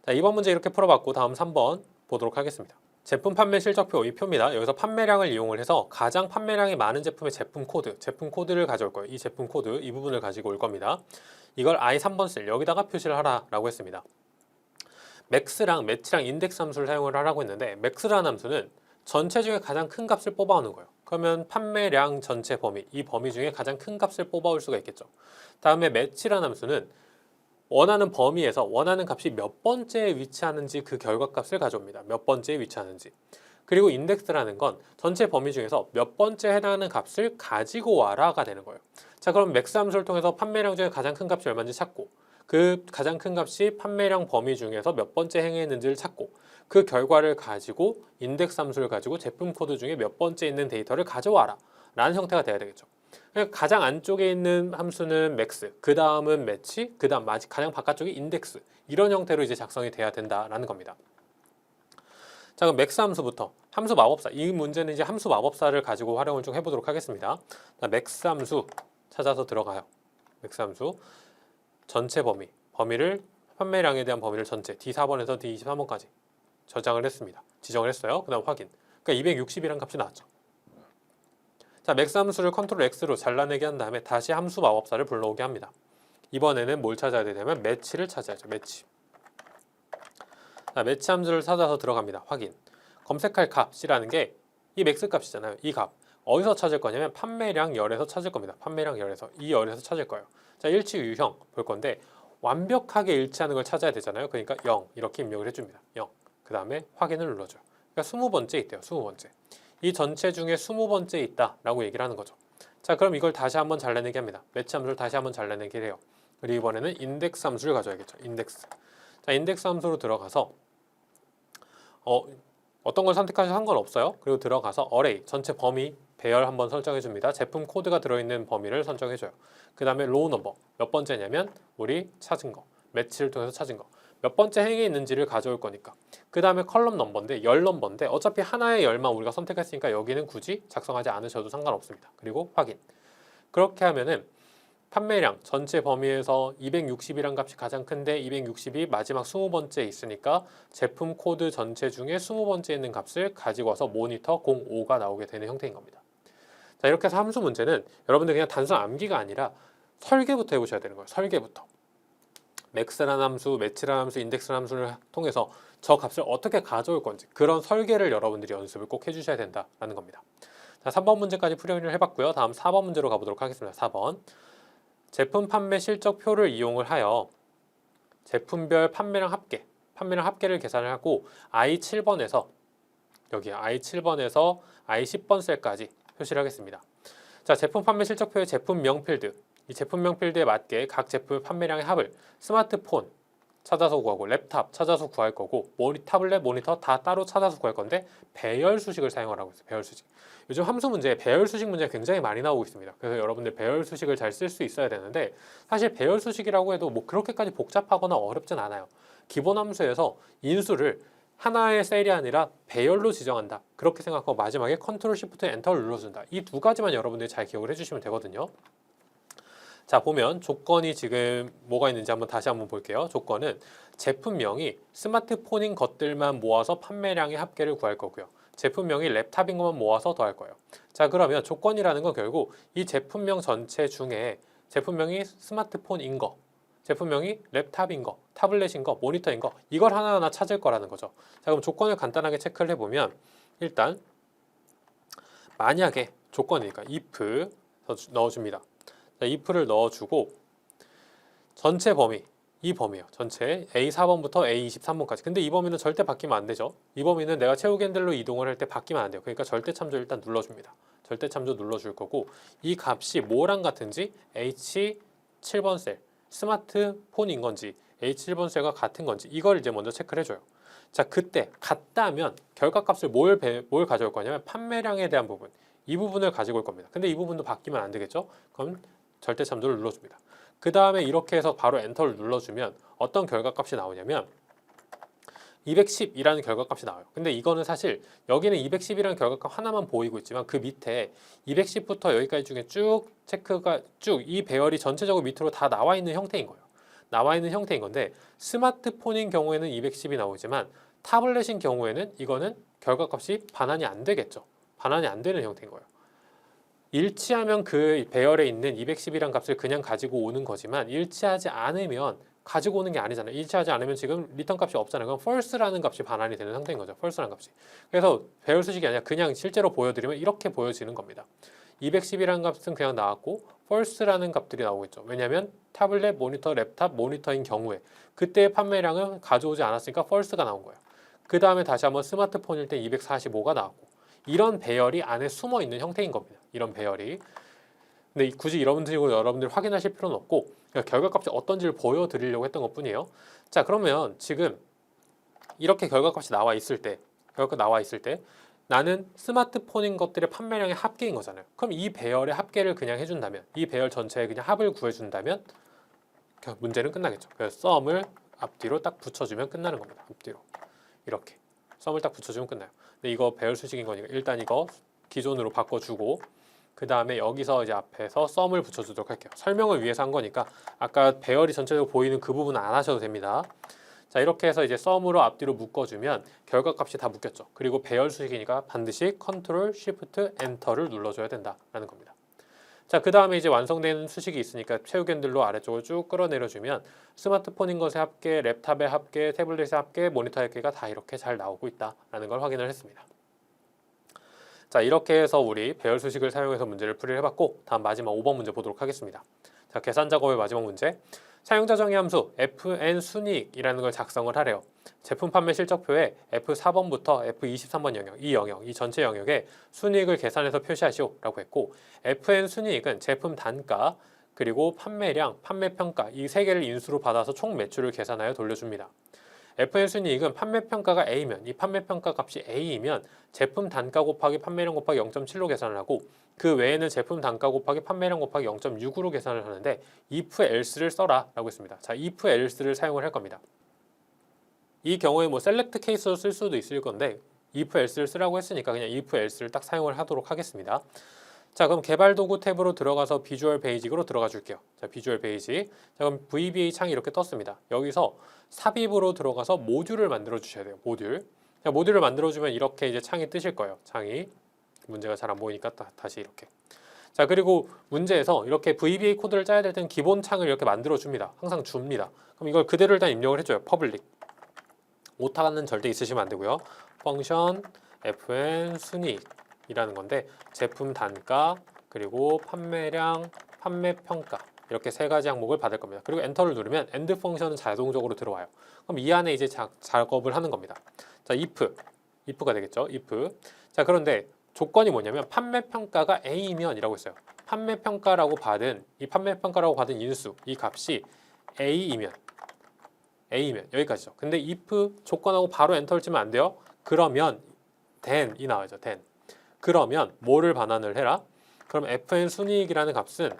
자, 2번 문제 이렇게 풀어봤고 다음 3번 보도록 하겠습니다. 제품 판매 실적표 이 표입니다. 여기서 판매량을 이용을 해서 가장 판매량이 많은 제품의 제품 코드를 가져올 거예요. 이 제품 코드 이 부분을 가지고 올 겁니다. 이걸 I3번 셀 여기다가 표시를 하라라고 했습니다. 맥스랑 매치랑 인덱스 함수를 사용을 하라고 했는데 맥스라는 함수는 전체 중에 가장 큰 값을 뽑아오는 거예요. 그러면 판매량 전체 범위, 이 범위 중에 가장 큰 값을 뽑아올 수가 있겠죠. 다음에 매치라는 함수는 원하는 범위에서 원하는 값이 몇 번째에 위치하는지 그 결과값을 가져옵니다. 몇 번째에 위치하는지. 그리고 인덱스라는 건 전체 범위 중에서 몇 번째에 해당하는 값을 가지고 와라가 되는 거예요. 자, 그럼 맥스 함수를 통해서 판매량 중에 가장 큰 값이 얼마인지 찾고 그 가장 큰 값이 판매량 범위 중에서 몇 번째 행해했는지를 찾고 그 결과를 가지고 인덱스 함수를 가지고 제품 코드 중에 몇 번째 있는 데이터를 가져와라 라는 형태가 돼야 되겠죠. 그러니까 가장 안쪽에 있는 함수는 맥스, 그 다음은 매치, 그 다음 가장 바깥쪽이 인덱스, 이런 형태로 이제 작성이 돼야 된다라는 겁니다. 자, 그럼 맥스 함수부터 함수 마법사, 이 문제는 이제 함수 마법사를 가지고 활용을 좀 해보도록 하겠습니다. 자, 맥스 함수 찾아서 들어가요. 맥스 함수 전체 범위를 판매량에 대한 범위를 전체 D4번에서 D23번까지 저장을 했습니다. 지정을 했어요. 그 다음 확인. 그러니까 260이라는 값이 나왔죠. 자, 맥스 함수를 컨트롤 X로 잘라내게 한 다음에 다시 함수 마법사를 불러오게 합니다. 이번에는 뭘 찾아야 되냐면 매치를 찾아야죠. 매치. 자, 매치 함수를 찾아서 들어갑니다. 확인. 검색할 값이라는 게 이 맥스 값이잖아요. 이 값. 어디서 찾을 거냐면 판매량 열에서 찾을 겁니다. 판매량 열에서. 이 열에서 찾을 거예요. 자, 일치 유형 볼 건데 완벽하게 일치하는 걸 찾아야 되잖아요. 그러니까 0 이렇게 입력을 해줍니다. 0. 그 다음에 확인을 눌러줘요. 그러니까 20번째 있대요. 20번째. 이 전체 중에 20번째 있다라고 얘기를 하는 거죠. 자, 그럼 이걸 다시 한번 잘라내게 합니다. 매치 함수를 다시 한번 잘라내게 해요. 그리고 이번에는 인덱스 함수를 가져야겠죠. 인덱스. 자, 인덱스 함수로 들어가서 어떤 걸 선택하셔도 상관없어요. 그리고 들어가서 어레이, 전체 범위, 배열 한번 설정해 줍니다. 제품 코드가 들어있는 범위를 설정해 줘요. 그 다음에 로우 넘버, 몇 번째냐면 우리 찾은 거, 매치를 통해서 찾은 거, 몇 번째 행에 있는지를 가져올 거니까. 그 다음에 컬럼 넘버인데 열 넘버인데 어차피 하나의 열만 우리가 선택했으니까 여기는 굳이 작성하지 않으셔도 상관없습니다. 그리고 확인. 그렇게 하면은 판매량 전체 범위에서 260이란 값이 가장 큰데 260이 마지막 20번째 있으니까 제품 코드 전체 중에 20번째 있는 값을 가지고 와서 모니터 05가 나오게 되는 형태인 겁니다. 자, 이렇게 해서 함수 문제는 여러분들 그냥 단순 암기가 아니라 설계부터 해보셔야 되는 거예요. 설계부터. 맥스라는 함수, 매치라는 함수, 인덱스라는 함수를 통해서 저 값을 어떻게 가져올 건지 그런 설계를 여러분들이 연습을 꼭 해주셔야 된다라는 겁니다. 자, 3번 문제까지 풀이를 해봤고요. 다음 4번 문제로 가보도록 하겠습니다. 4번. 제품 판매 실적표를 이용을 하여 제품별 판매량 합계를 계산을 하고 I7번에서 여기 I7번에서 I10번 셀까지 표시를 하겠습니다. 자, 제품 판매 실적표의 제품명 필드, 이 제품명 필드에 맞게 각 제품 판매량의 합을 스마트폰 찾아서 구하고 랩탑 찾아서 구할 거고 타블렛, 모니터 다 따로 찾아서 구할 건데 배열 수식을 사용하라고 했어요. 배열 수식. 요즘 함수 문제에 배열 수식 문제가 굉장히 많이 나오고 있습니다. 그래서 여러분들 배열 수식을 잘 쓸 수 있어야 되는데 사실 배열 수식이라고 해도 뭐 그렇게까지 복잡하거나 어렵진 않아요. 기본 함수에서 인수를 하나의 셀이 아니라 배열로 지정한다. 그렇게 생각하고 마지막에 컨트롤 시프트 엔터를 눌러준다. 이 두 가지만 여러분들이 잘 기억을 해주시면 되거든요. 자, 보면 조건이 지금 뭐가 있는지 다시 한번 볼게요. 조건은 제품명이 스마트폰인 것들만 모아서 판매량의 합계를 구할 거고요. 제품명이 랩탑인 것만 모아서 더할 거예요. 자, 그러면 조건이라는 건 결국 이 제품명 전체 중에 제품명이 스마트폰인 거, 제품명이 랩탑인 거, 타블렛인 거, 모니터인 거 이걸 하나하나 찾을 거라는 거죠. 자, 그럼 조건을 간단하게 체크를 해보면 일단 만약에 조건이니까 if 넣어줍니다. 자, if를 넣어주고 전체 범위, 이 범위예요. 전체 A4번부터 A23번까지. 근데 이 범위는 절대 바뀌면 안 되죠. 이 범위는 내가 채우기 핸들로 이동을 할 때 바뀌면 안 돼요. 그러니까 절대 참조 일단 눌러줍니다. 절대 참조 눌러줄 거고 이 값이 뭐랑 같은지 H7번 셀, 스마트폰인 건지 H7번 셀과 같은 건지 이걸 이제 먼저 체크를 해줘요. 자, 그때 같다면 결과값을 뭘 가져올 거냐면 판매량에 대한 부분, 이 부분을 가지고 올 겁니다. 근데 이 부분도 바뀌면 안 되겠죠? 그럼 절대 참조를 눌러줍니다. 그 다음에 이렇게 해서 바로 엔터를 눌러주면 어떤 결과값이 나오냐면 210이라는 결과값이 나와요. 근데 이거는 사실 여기는 210이라는 결과값 하나만 보이고 있지만 그 밑에 210부터 여기까지 중에 쭉 체크가 쭉 이 배열이 전체적으로 밑으로 다 나와 있는 형태인 거예요. 나와 있는 형태인 건데 스마트폰인 경우에는 210이 나오지만 타블렛인 경우에는 이거는 결과값이 반환이 안 되겠죠. 반환이 안 되는 형태인 거예요. 일치하면 그 배열에 있는 210이란 값을 그냥 가지고 오는 거지만 일치하지 않으면 가지고 오는 게 아니잖아요. 일치하지 않으면 지금 리턴 값이 없잖아요. 그럼 false라는 값이 반환이 되는 상태인 거죠. false라는 값이. 그래서 배열 수식이 아니라 그냥 실제로 보여드리면 이렇게 보여지는 겁니다. 210이라는 값은 그냥 나왔고 false라는 값들이 나오겠죠. 왜냐하면 타블렛, 모니터, 랩탑, 모니터인 경우에 그때의 판매량은 가져오지 않았으니까 false가 나온 거예요. 그 다음에 다시 한번 스마트폰일 때 245가 나왔고 이런 배열이 안에 숨어 있는 형태인 겁니다. 이런 배열이. 근데 굳이 여러분들이 확인하실 필요는 없고 결과값이 어떤지를 보여드리려고 했던 것뿐이에요. 자, 그러면 지금 이렇게 결과값이 나와 있을 때 나는 스마트폰인 것들의 판매량의 합계인 거잖아요. 그럼 이 배열의 합계를 그냥 해준다면 이 배열 전체에 그냥 합을 구해준다면 문제는 끝나겠죠. 그래서 썸을 앞뒤로 딱 붙여주면 끝나는 겁니다. 앞뒤로 이렇게 썸을 딱 붙여주면 끝나요. 근데 이거 배열 수식인 거니까 일단 이거 기존으로 바꿔주고 그 다음에 여기서 이제 앞에서 썸을 붙여주도록 할게요. 설명을 위해서 한 거니까 아까 배열이 전체적으로 보이는 그 부분은 안 하셔도 됩니다. 자, 이렇게 해서 이제 썸으로 앞뒤로 묶어주면 결과값이 다 묶였죠. 그리고 배열 수식이니까 반드시 컨트롤 쉬프트 엔터를 눌러줘야 된다라는 겁니다. 자, 그 다음에 이제 완성된 수식이 있으니까 최후견들로 아래쪽으로 쭉 끌어내려주면 스마트폰인 것의 합계, 랩탑의 합계, 태블릿의 합계, 모니터 합계가 다 이렇게 잘 나오고 있다라는 걸 확인을 했습니다. 자, 이렇게 해서 우리 배열 수식을 사용해서 문제를 풀이를 해봤고 다음 마지막 5번 문제 보도록 하겠습니다. 자, 계산 작업의 마지막 문제. 사용자 정의 함수 fn 순이익이라는 걸 작성을 하래요. 제품 판매 실적표에 F4번부터 F23번 영역, 이 전체 영역에 순이익을 계산해서 표시하시오 라고 했고 fn 순이익은 제품 단가 그리고 판매량, 판매평가 이 세 개를 인수로 받아서 총 매출을 계산하여 돌려줍니다. fn 순이익은 판매평가가 A면 이 판매평가 값이 A이면 제품 단가 곱하기 판매량 곱하기 0.7로 계산을 하고 그 외에는 제품 단가 곱하기 판매량 곱하기 0.6으로 계산을 하는데 if else를 써라 라고 했습니다. 자, if else를 사용을 할 겁니다. 이 경우에 뭐 셀렉트 케이스로 쓸 수도 있을 건데 if else를 쓰라고 했으니까 그냥 if else를 딱 사용을 하도록 하겠습니다. 자, 그럼 개발 도구 탭으로 들어가서 비주얼 베이직으로 들어가 줄게요. 자, 비주얼 베이직. 자, 그럼 VBA 창이 이렇게 떴습니다. 여기서 삽입으로 들어가서 모듈을 만들어 주셔야 돼요. 모듈. 자, 모듈을 만들어 주면 이렇게 이제 창이 뜨실 거예요. 창이 문제가 잘 안 보이니까 다시 이렇게. 자, 그리고 문제에서 이렇게 VBA 코드를 짜야 될 때는 기본 창을 이렇게 만들어 줍니다. 항상 줍니다. 그럼 이걸 그대로 일단 입력을 해줘요. 퍼블릭. 오타는 절대 있으시면 안 되고요. 펑션 fn 순이익이라는 건데 제품 단가 그리고 판매량, 판매평가 이렇게 세 가지 항목을 받을 겁니다. 그리고 엔터를 누르면 end 펑션은 자동적으로 들어와요. 그럼 이 안에 이제 작업을 하는 겁니다. 자, if가 되겠죠. if. 자, 그런데 조건이 뭐냐면 판매평가가 A면 이라고 했어요. 판매평가라고 받은 인수 이 값이 A이면 여기까지죠. 근데 if 조건하고 바로 엔터를 치면 안 돼요. 그러면 then이 나와야죠. then. 그러면 뭐를 반환을 해라? 그럼 fn 순이익이라는 값은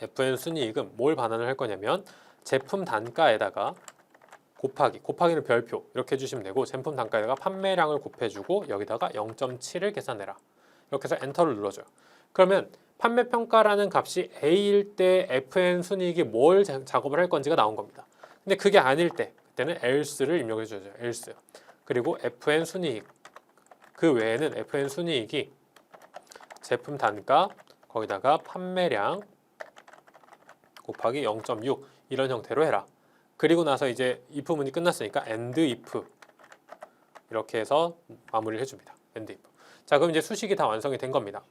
fn 순이익은 뭘 반환을 할 거냐면 제품 단가에다가 곱하기는 별표 이렇게 해주시면 되고 제품 단가에다가 판매량을 곱해주고 여기다가 0.7을 계산해라. 이렇게 해서 엔터를 눌러줘요. 그러면 판매평가라는 값이 A일 때 fn 순이익이 뭘 작업을 할 건지가 나온 겁니다. 근데 그게 아닐 때 그때는 else를 입력해 줘야죠. else. 그리고 fn 순이익 그 외에는 fn 순이익이 제품 단가 거기다가 판매량 곱하기 0.6 이런 형태로 해라. 그리고 나서 이제 if 문이 끝났으니까 end if 이렇게 해서 마무리를 해줍니다. end if. 자, 그럼 이제 수식이 다 완성이 된 겁니다.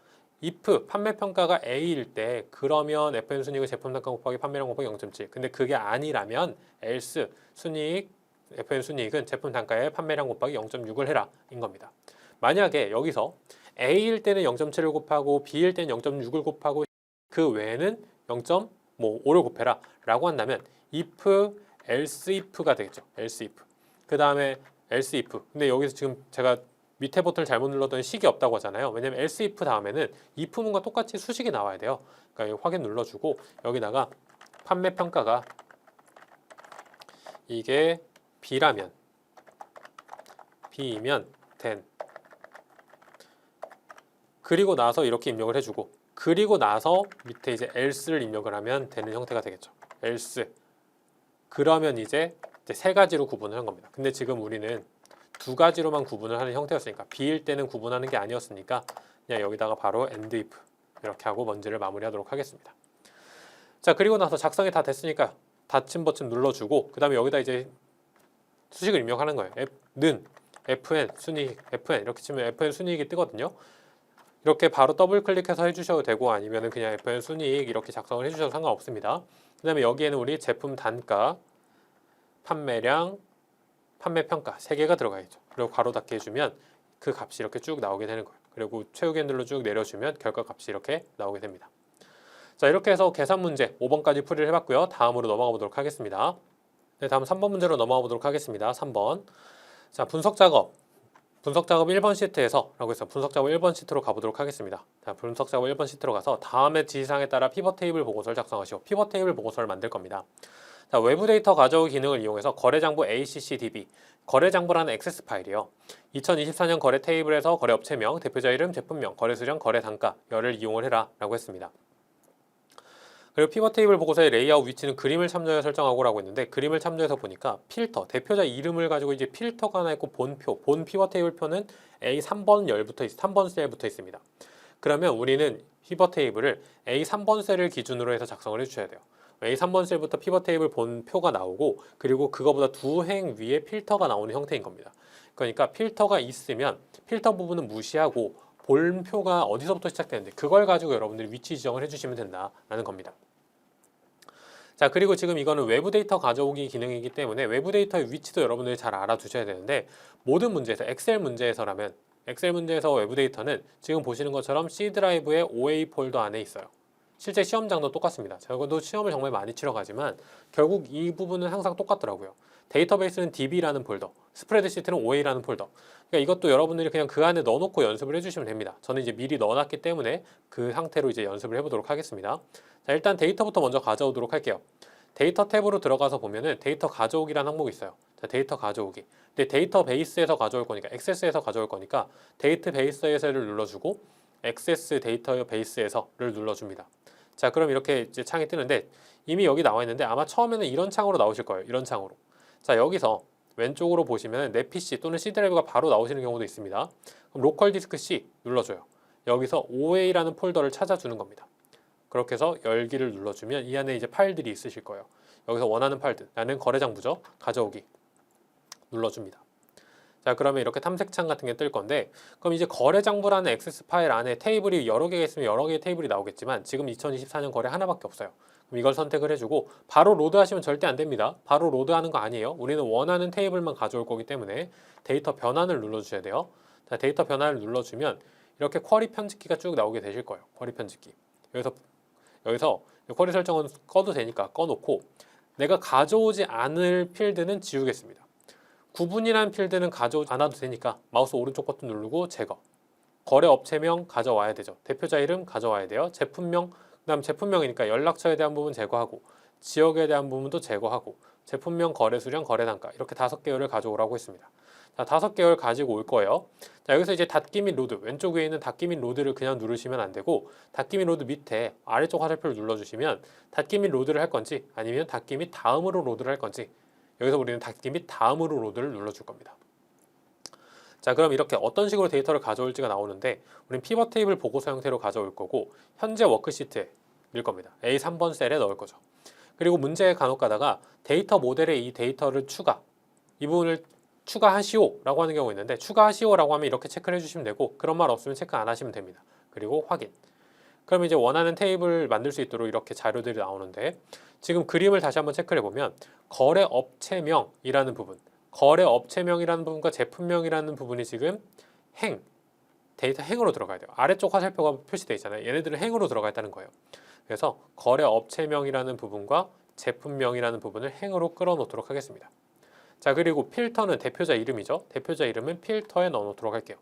if 판매평가가 A일 때 그러면 fn 순이익은 제품 단가 곱하기 판매량 곱하기 0.7 근데 그게 아니라면 else 순이익 fn 순이익은 제품 단가에 판매량 곱하기 0.6을 해라 인 겁니다. 만약에 여기서 A일 때는 0.7을 곱하고 B일 때는 0.6을 곱하고 그 외에는 0.5를 곱해라 라고 한다면 if else if가 되겠죠. else if. 그 다음에 else if. 근데 여기서 지금 제가 밑에 버튼을 잘못 눌렀더니 식이 없다고 하잖아요. 왜냐면 else if 다음에는 if 문과 똑같이 수식이 나와야 돼요. 그러니까 확인 눌러주고 여기다가 판매평가가 이게 B라면 B이면 then. 그리고 나서 이렇게 입력을 해주고, 그리고 나서 밑에 이제 else를 입력을 하면 되는 형태가 되겠죠. else. 그러면 이제 세 가지로 구분을 한 겁니다. 근데 지금 우리는 두 가지로만 구분을 하는 형태였으니까, B일 때는 구분하는 게 아니었으니까 그냥 여기다가 바로 end if 이렇게 하고 먼지를 마무리하도록 하겠습니다. 자, 그리고 나서 작성이 다 됐으니까 닫힘 버튼 눌러주고, 그 다음에 여기다 이제 수식을 입력하는 거예요. 는 fn 순이익 fn 이렇게 치면 fn 순이익이 뜨거든요. 이렇게 바로 더블 클릭해서 해주셔도 되고, 아니면 그냥 fn 순이익 이렇게 작성을 해주셔도 상관없습니다. 그 다음에 여기에는 우리 제품 단가, 판매량, 판매 평가 세 개가 들어가 있죠. 그리고 괄호 닫기 해주면 그 값이 이렇게 쭉 나오게 되는 거예요. 그리고 최후의 눌러 쭉 내려주면 결과 값이 이렇게 나오게 됩니다. 자, 이렇게 해서 계산 문제 5번까지 풀이를 해봤고요. 다음으로 넘어가 보도록 하겠습니다. 네, 다음 3번 문제로 넘어가 보도록 하겠습니다. 3번. 자, 분석 작업 1번 시트에서 라고 해서 분석 작업 1번 시트로 가보도록 하겠습니다. 자, 분석 작업 1번 시트로 가서 다음의 지시사항에 따라 피벗 테이블 보고서를 작성하시고 피벗 테이블 보고서를 만들 겁니다. 자, 외부 데이터 가져오기 기능을 이용해서 거래장부 ACCDB, 거래장부라는 액세스 파일이요. 2024년 거래 테이블에서 거래 업체명, 대표자 이름, 제품명, 거래 수량, 거래 단가, 열을 이용을 해라 라고 했습니다. 그리고 피벗 테이블 보고서의 레이아웃 위치는 그림을 참조해 설정하고 라고 했는데, 그림을 참조해서 보니까 필터, 대표자 이름을 가지고 이제 필터가 하나 있고 본 피벗 테이블 표는 A3번 열부터 3번 셀에 붙어 있습니다. 그러면 우리는 피벗 테이블을 A3번 셀을 기준으로 해서 작성을 해주셔야 돼요. A3번 셀부터 피벗 테이블 본 표가 나오고, 그리고 그거보다 두 행 위에 필터가 나오는 형태인 겁니다. 그러니까 필터가 있으면 필터 부분은 무시하고 본 표가 어디서부터 시작되는데 그걸 가지고 여러분들이 위치 지정을 해주시면 된다라는 겁니다. 자, 그리고 지금 이거는 외부 데이터 가져오기 기능이기 때문에 외부 데이터의 위치도 여러분들이 잘 알아두셔야 되는데, 모든 문제에서 엑셀 문제에서라면 엑셀 문제에서 외부 데이터는 지금 보시는 것처럼 C 드라이브의 OA 폴더 안에 있어요. 실제 시험장도 똑같습니다. 저도 시험을 정말 많이 치러 가지만 결국 이 부분은 항상 똑같더라고요. 데이터베이스는 DB라는 폴더, 스프레드시트는 OA라는 폴더. 그러니까 이것도 여러분들이 그냥 그 안에 넣어놓고 연습을 해주시면 됩니다. 저는 이제 미리 넣어놨기 때문에 그 상태로 이제 연습을 해보도록 하겠습니다. 자, 일단 데이터부터 먼저 가져오도록 할게요. 데이터 탭으로 들어가서 보면은 데이터 가져오기라는 항목이 있어요. 자, 데이터 가져오기. 근데 데이터베이스에서 가져올 거니까, 액세스에서 가져올 거니까 데이터베이스에서를 눌러주고 액세스 데이터베이스에서를 눌러줍니다. 자, 그럼 이렇게 이제 창이 뜨는데, 이미 여기 나와 있는데 아마 처음에는 이런 창으로 나오실 거예요. 이런 창으로. 자, 여기서 왼쪽으로 보시면 내 PC 또는 C 드라이브가 바로 나오시는 경우도 있습니다. 그럼 로컬 디스크 C 눌러줘요. 여기서 OA라는 폴더를 찾아주는 겁니다. 그렇게 해서 열기를 눌러주면 이 안에 이제 파일들이 있으실 거예요. 여기서 원하는 파일들, 나는 거래장부죠. 가져오기 눌러줍니다. 자, 그러면 이렇게 탐색창 같은 게 뜰 건데, 그럼 이제 거래장부라는 액세스 파일 안에 테이블이 여러 개가 있으면 여러 개의 테이블이 나오겠지만 지금 2024년 거래 하나밖에 없어요. 그럼 이걸 선택을 해주고 바로 로드하시면 절대 안 됩니다. 바로 로드하는 거 아니에요. 우리는 원하는 테이블만 가져올 거기 때문에 데이터 변환을 눌러주셔야 돼요. 자, 데이터 변환을 눌러주면 이렇게 쿼리 편집기가 쭉 나오게 되실 거예요. 쿼리 편집기. 여기서 쿼리 설정은 꺼도 되니까 꺼놓고, 내가 가져오지 않을 필드는 지우겠습니다. 구분이라는 필드는 가져오지 않아도 되니까 마우스 오른쪽 버튼 누르고 제거. 거래 업체명 가져와야 되죠. 대표자 이름 가져와야 돼요. 제품명, 그 다음 제품명이니까 연락처에 대한 부분 제거하고, 지역에 대한 부분도 제거하고, 제품명, 거래 수량, 거래 단가 이렇게 5개월을 가져오라고 했습니다. 자, 5개월 가지고 올 거예요. 자, 여기서 이제 닫기 및 로드, 왼쪽 위에 있는 닫기 및 로드를 그냥 누르시면 안 되고, 닫기 및 로드 밑에 아래쪽 화살표를 눌러주시면 닫기 및 로드를 할 건지, 아니면 닫기 및 다음으로 로드를 할 건지, 여기서 우리는 닫기 및 다음으로 로드를 눌러줄 겁니다. 자, 그럼 이렇게 어떤 식으로 데이터를 가져올지가 나오는데, 우리는 피벗 테이블 보고서 형태로 가져올 거고, 현재 워크시트에 넣을 겁니다. A3번 셀에 넣을 거죠. 그리고 문제에 간혹 가다가 데이터 모델에 이 데이터를 이 부분을 추가하시오 라고 하는 경우가 있는데, 추가하시오 라고 하면 이렇게 체크를 해주시면 되고, 그런 말 없으면 체크 안 하시면 됩니다. 그리고 확인. 그럼 이제 원하는 테이블 만들 수 있도록 이렇게 자료들이 나오는데, 지금 그림을 다시 한번 체크를 해보면 거래 업체명이라는 부분, 거래 업체명이라는 부분과 제품명이라는 부분이 지금 데이터 행으로 들어가야 돼요. 아래쪽 화살표가 표시되어 있잖아요. 얘네들은 행으로 들어가 있다는 거예요. 그래서 거래 업체명이라는 부분과 제품명이라는 부분을 행으로 끌어놓도록 하겠습니다. 자, 그리고 필터는 대표자 이름이죠. 대표자 이름은 필터에 넣어놓도록 할게요.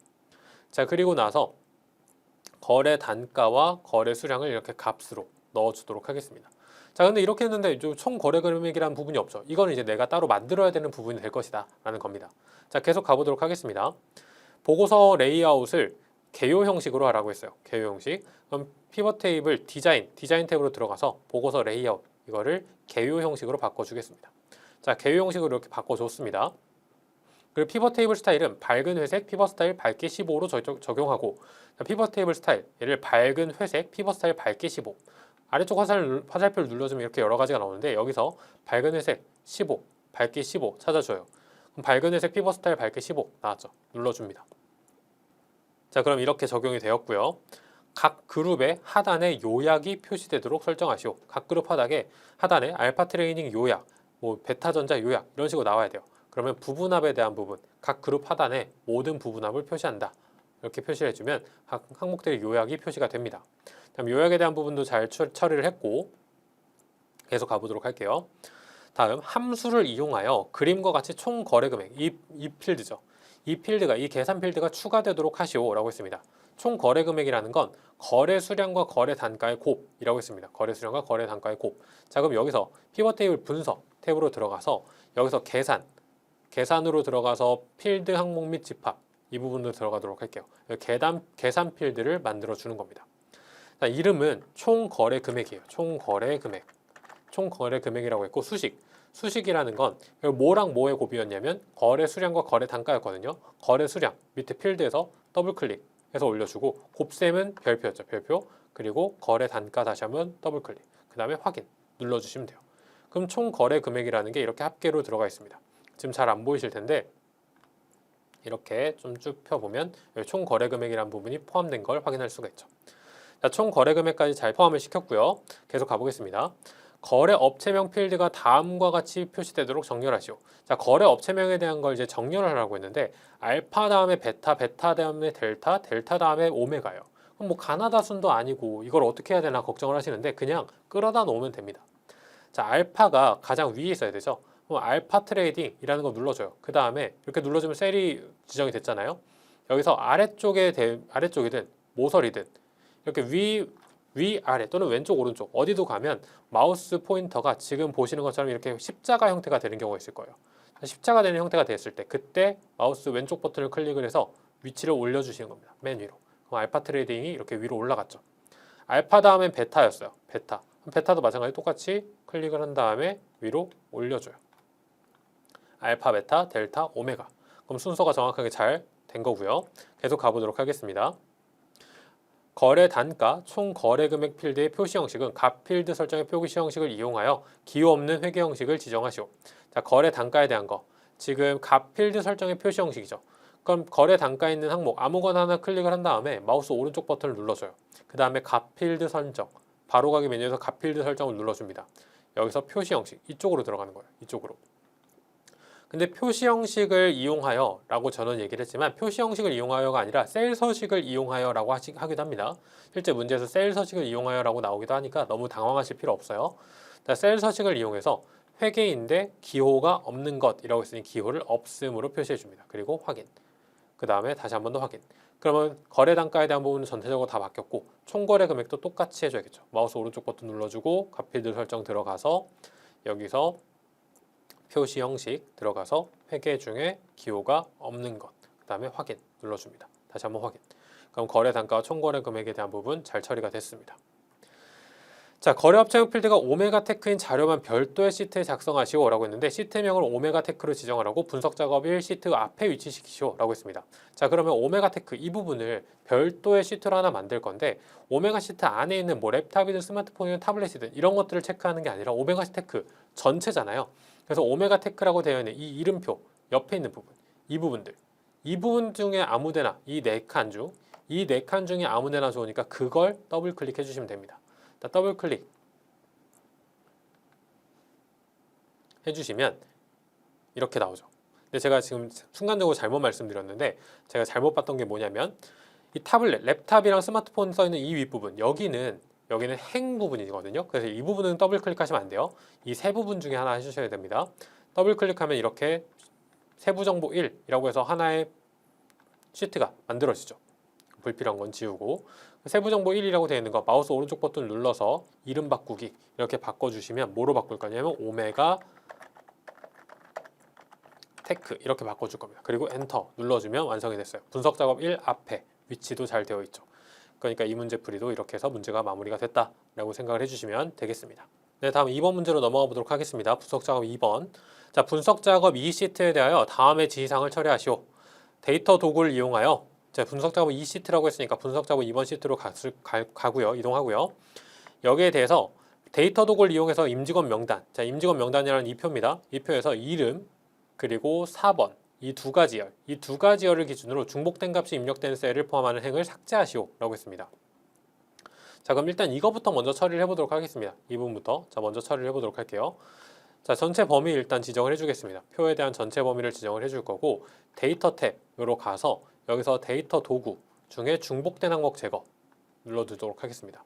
자, 그리고 나서 거래 단가와 거래 수량을 이렇게 값으로 넣어주도록 하겠습니다. 자, 근데 이렇게 했는데 총 거래 금액이라는 부분이 없죠. 이거는 이제 내가 따로 만들어야 되는 부분이 될 것이다 라는 겁니다. 자, 계속 가보도록 하겠습니다. 보고서 레이아웃을 개요 형식으로 하라고 했어요. 개요 형식. 그럼 피벗 테이블 디자인 탭으로 들어가서 보고서 레이아웃 이거를 개요 형식으로 바꿔주겠습니다. 자, 개요 형식으로 이렇게 바꿔줬습니다. 그리고 피벗 테이블 스타일은 밝은 회색 피벗 스타일 밝기 15로 적용하고, 피벗 테이블 스타일 얘를 밝은 회색 피벗 스타일 밝기 15, 아래쪽 화살표를 눌러주면 이렇게 여러 가지가 나오는데 여기서 밝은 회색 15 밝기 15 찾아줘요. 그럼 밝은 회색 피벗 스타일 밝기 15 나왔죠. 눌러줍니다. 자, 그럼 이렇게 적용이 되었고요. 각 그룹의 하단에 요약이 표시되도록 설정하시오. 각 그룹 하단에 알파 트레이닝 요약, 뭐 베타 전자 요약 이런 식으로 나와야 돼요. 그러면 부분합에 대한 부분, 각 그룹 하단에 모든 부분합을 표시한다. 이렇게 표시를 해주면 각 항목들의 요약이 표시가 됩니다. 다음 요약에 대한 부분도 잘 처리를 했고, 계속 가보도록 할게요. 다음 함수를 이용하여 그림과 같이 총 거래 금액, 이 필드죠. 이 계산 필드가 추가되도록 하시오 라고 했습니다. 총 거래 금액이라는 건 거래 수량과 거래 단가의 곱이라고 했습니다. 거래 수량과 거래 단가의 곱. 자, 그럼 여기서 피벗 테이블 분석 탭으로 들어가서 여기서 계산으로 들어가서 필드 항목 및 집합 이 부분도 들어가도록 할게요. 계산 필드를 만들어 주는 겁니다. 자, 이름은 총 거래 금액이에요. 총 거래 금액이라고 했고, 수식이라는 건 뭐랑 뭐의 곱이었냐면 거래 수량과 거래 단가였거든요. 거래 수량 밑에 필드에서 더블 클릭해서 올려주고, 곱셈은 별표였죠. 별표. 그리고 거래 단가 다시 한번 더블 클릭. 그 다음에 확인 눌러주시면 돼요. 그럼 총 거래 금액이라는 게 이렇게 합계로 들어가 있습니다. 지금 잘 안 보이실 텐데 이렇게 좀 쭉 펴보면 총 거래 금액이라는 부분이 포함된 걸 확인할 수가 있죠. 자, 총 거래 금액까지 잘 포함을 시켰고요. 계속 가보겠습니다. 거래 업체명 필드가 다음과 같이 표시되도록 정렬하시오. 자, 거래 업체명에 대한 걸 이제 정렬을 하라고 했는데 알파 다음에 베타, 베타 다음에 델타, 델타 다음에 오메가요. 그럼 뭐 가나다 순도 아니고 이걸 어떻게 해야 되나 걱정을 하시는데 그냥 끌어다 놓으면 됩니다. 자, 알파가 가장 위에 있어야 되죠. 그럼 알파 트레이딩이라는 거 눌러줘요. 그 다음에 이렇게 눌러주면 셀이 지정이 됐잖아요. 여기서 아래쪽이든 모서리든 이렇게 위 아래 또는 왼쪽 오른쪽 어디도 가면 마우스 포인터가 지금 보시는 것처럼 이렇게 십자가 형태가 되는 경우가 있을 거예요. 십자가 되는 형태가 됐을 때 그때 마우스 왼쪽 버튼을 클릭을 해서 위치를 올려주시는 겁니다. 맨 위로. 그럼 알파 트레이딩이 이렇게 위로 올라갔죠. 알파 다음엔 베타였어요. 베타도 마찬가지로 똑같이 클릭을 한 다음에 위로 올려줘요. 알파, 베타, 델타, 오메가. 그럼 순서가 정확하게 잘 된 거고요. 계속 가보도록 하겠습니다. 거래 단가, 총 거래 금액 필드의 표시 형식은 각 필드 설정의 표시 형식을 이용하여 기호 없는 회계 형식을 지정하시오. 자, 거래 단가에 대한 거. 지금 각 필드 설정의 표시 형식이죠. 그럼 거래 단가에 있는 항목 아무거나 하나 클릭을 한 다음에 마우스 오른쪽 버튼을 눌러줘요. 그 다음에 각 필드 설정, 바로가기 메뉴에서 각 필드 설정을 눌러줍니다. 여기서 표시 형식, 이쪽으로 들어가는 거예요. 이쪽으로. 근데 표시 형식을 이용하여 라고 저는 얘기를 했지만 표시 형식을 이용하여가 아니라 셀 서식을 이용하여 라고 하기도 합니다. 실제 문제에서 셀 서식을 이용하여 라고 나오기도 하니까 너무 당황하실 필요 없어요. 자, 셀 서식을 이용해서 회계인데 기호가 없는 것이라고 했으니 기호를 없음으로 표시해 줍니다. 그리고 확인. 그 다음에 다시 한 번 더 확인. 그러면 거래 단가에 대한 부분은 전체적으로 다 바뀌었고 총거래 금액도 똑같이 해줘야겠죠. 마우스 오른쪽 버튼 눌러주고 값필드 설정 들어가서 여기서 표시 형식 들어가서 회계 중에 기호가 없는 것, 그 다음에 확인 눌러줍니다. 다시 한번 확인. 그럼 거래 단가와 총거래 금액에 대한 부분 잘 처리가 됐습니다. 자, 거래업체명 필드가 오메가 테크인 자료만 별도의 시트에 작성하시오 라고 했는데 시트명을 오메가 테크로 지정을 하고 분석 작업 1 시트 앞에 위치시키시오 라고 했습니다. 자, 그러면 오메가 테크 이 부분을 별도의 시트로 하나 만들 건데 오메가 시트 안에 있는 뭐 랩탑이든 스마트폰이든 타블렛이든 이런 것들을 체크하는 게 아니라 오메가 테크 전체잖아요. 그래서 오메가 테크라고 되어 있는 이 이름표 옆에 있는 부분, 이 부분 중에 아무데나 이 네 칸 중에 아무데나 좋으니까 그걸 더블 클릭해 주시면 됩니다. 더블 클릭 해주시면 이렇게 나오죠. 근데 제가 지금 순간적으로 잘못 말씀드렸는데 제가 잘못 봤던 게 뭐냐면 이 타블렛, 랩탑이랑 스마트폰 써 있는 이 윗부분 여기는 행 부분이거든요. 그래서 이 부분은 더블 클릭하시면 안 돼요. 이 세 부분 중에 하나 해주셔야 됩니다. 더블 클릭하면 이렇게 세부 정보 1이라고 해서 하나의 시트가 만들어지죠. 불필요한 건 지우고 세부정보 1이라고 되어 있는 거 마우스 오른쪽 버튼 눌러서 이름 바꾸기 이렇게 바꿔주시면 뭐로 바꿀 거냐면 오메가 테크 이렇게 바꿔줄 겁니다. 그리고 엔터 눌러주면 완성이 됐어요. 분석 작업 1 앞에 위치도 잘 되어 있죠. 그러니까 이 문제 풀이도 이렇게 해서 문제가 마무리가 됐다라고 생각을 해주시면 되겠습니다. 네, 다음 2번 문제로 넘어가 보도록 하겠습니다. 분석 작업 2번. 자, 분석 작업 2시트에 대하여 다음의 지시사항을 처리하시오. 데이터 도구를 이용하여 자, 분석 작업 2시트라고 했으니까 분석 작업 2번 시트로 가고요. 이동하고요. 여기에 대해서 데이터 도구를 이용해서 임직원 명단. 자, 임직원 명단이라는 이 표입니다. 이 표에서 이름 그리고 4번 이 두 가지 열을 기준으로 중복된 값이 입력된 셀을 포함하는 행을 삭제하시오 라고 했습니다. 자, 그럼 일단 이거부터 먼저 처리를 해보도록 하겠습니다. 이 부분부터 자 먼저 처리를 해보도록 할게요. 자, 전체 범위 일단 지정을 해주겠습니다. 표에 대한 전체 범위를 지정을 해줄 거고 데이터 탭으로 가서 여기서 데이터 도구 중에 중복된 항목 제거 눌러두도록 하겠습니다.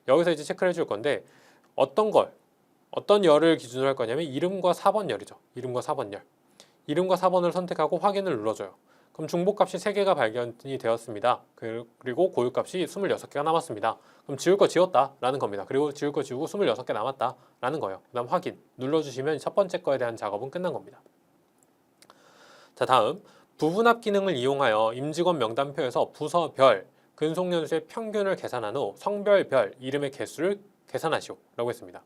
여기서 이제 체크를 해줄 건데 어떤 열을 기준으로 할 거냐면 이름과 4번 열이죠. 이름과 4번 열. 이름과 4번을 선택하고 확인을 눌러줘요. 그럼 중복값이 3개가 발견이 되었습니다. 그리고 고유값이 26개가 남았습니다. 그럼 지울 거 지웠다 라는 겁니다. 그리고 지울 거 지우고 26개 남았다 라는 거예요. 그 다음 확인 눌러주시면 첫 번째 거에 대한 작업은 끝난 겁니다. 자, 다음 부분합 기능을 이용하여 임직원 명단표에서 부서별 근속연수의 평균을 계산한 후 성별별 이름의 개수를 계산하시오 라고 했습니다.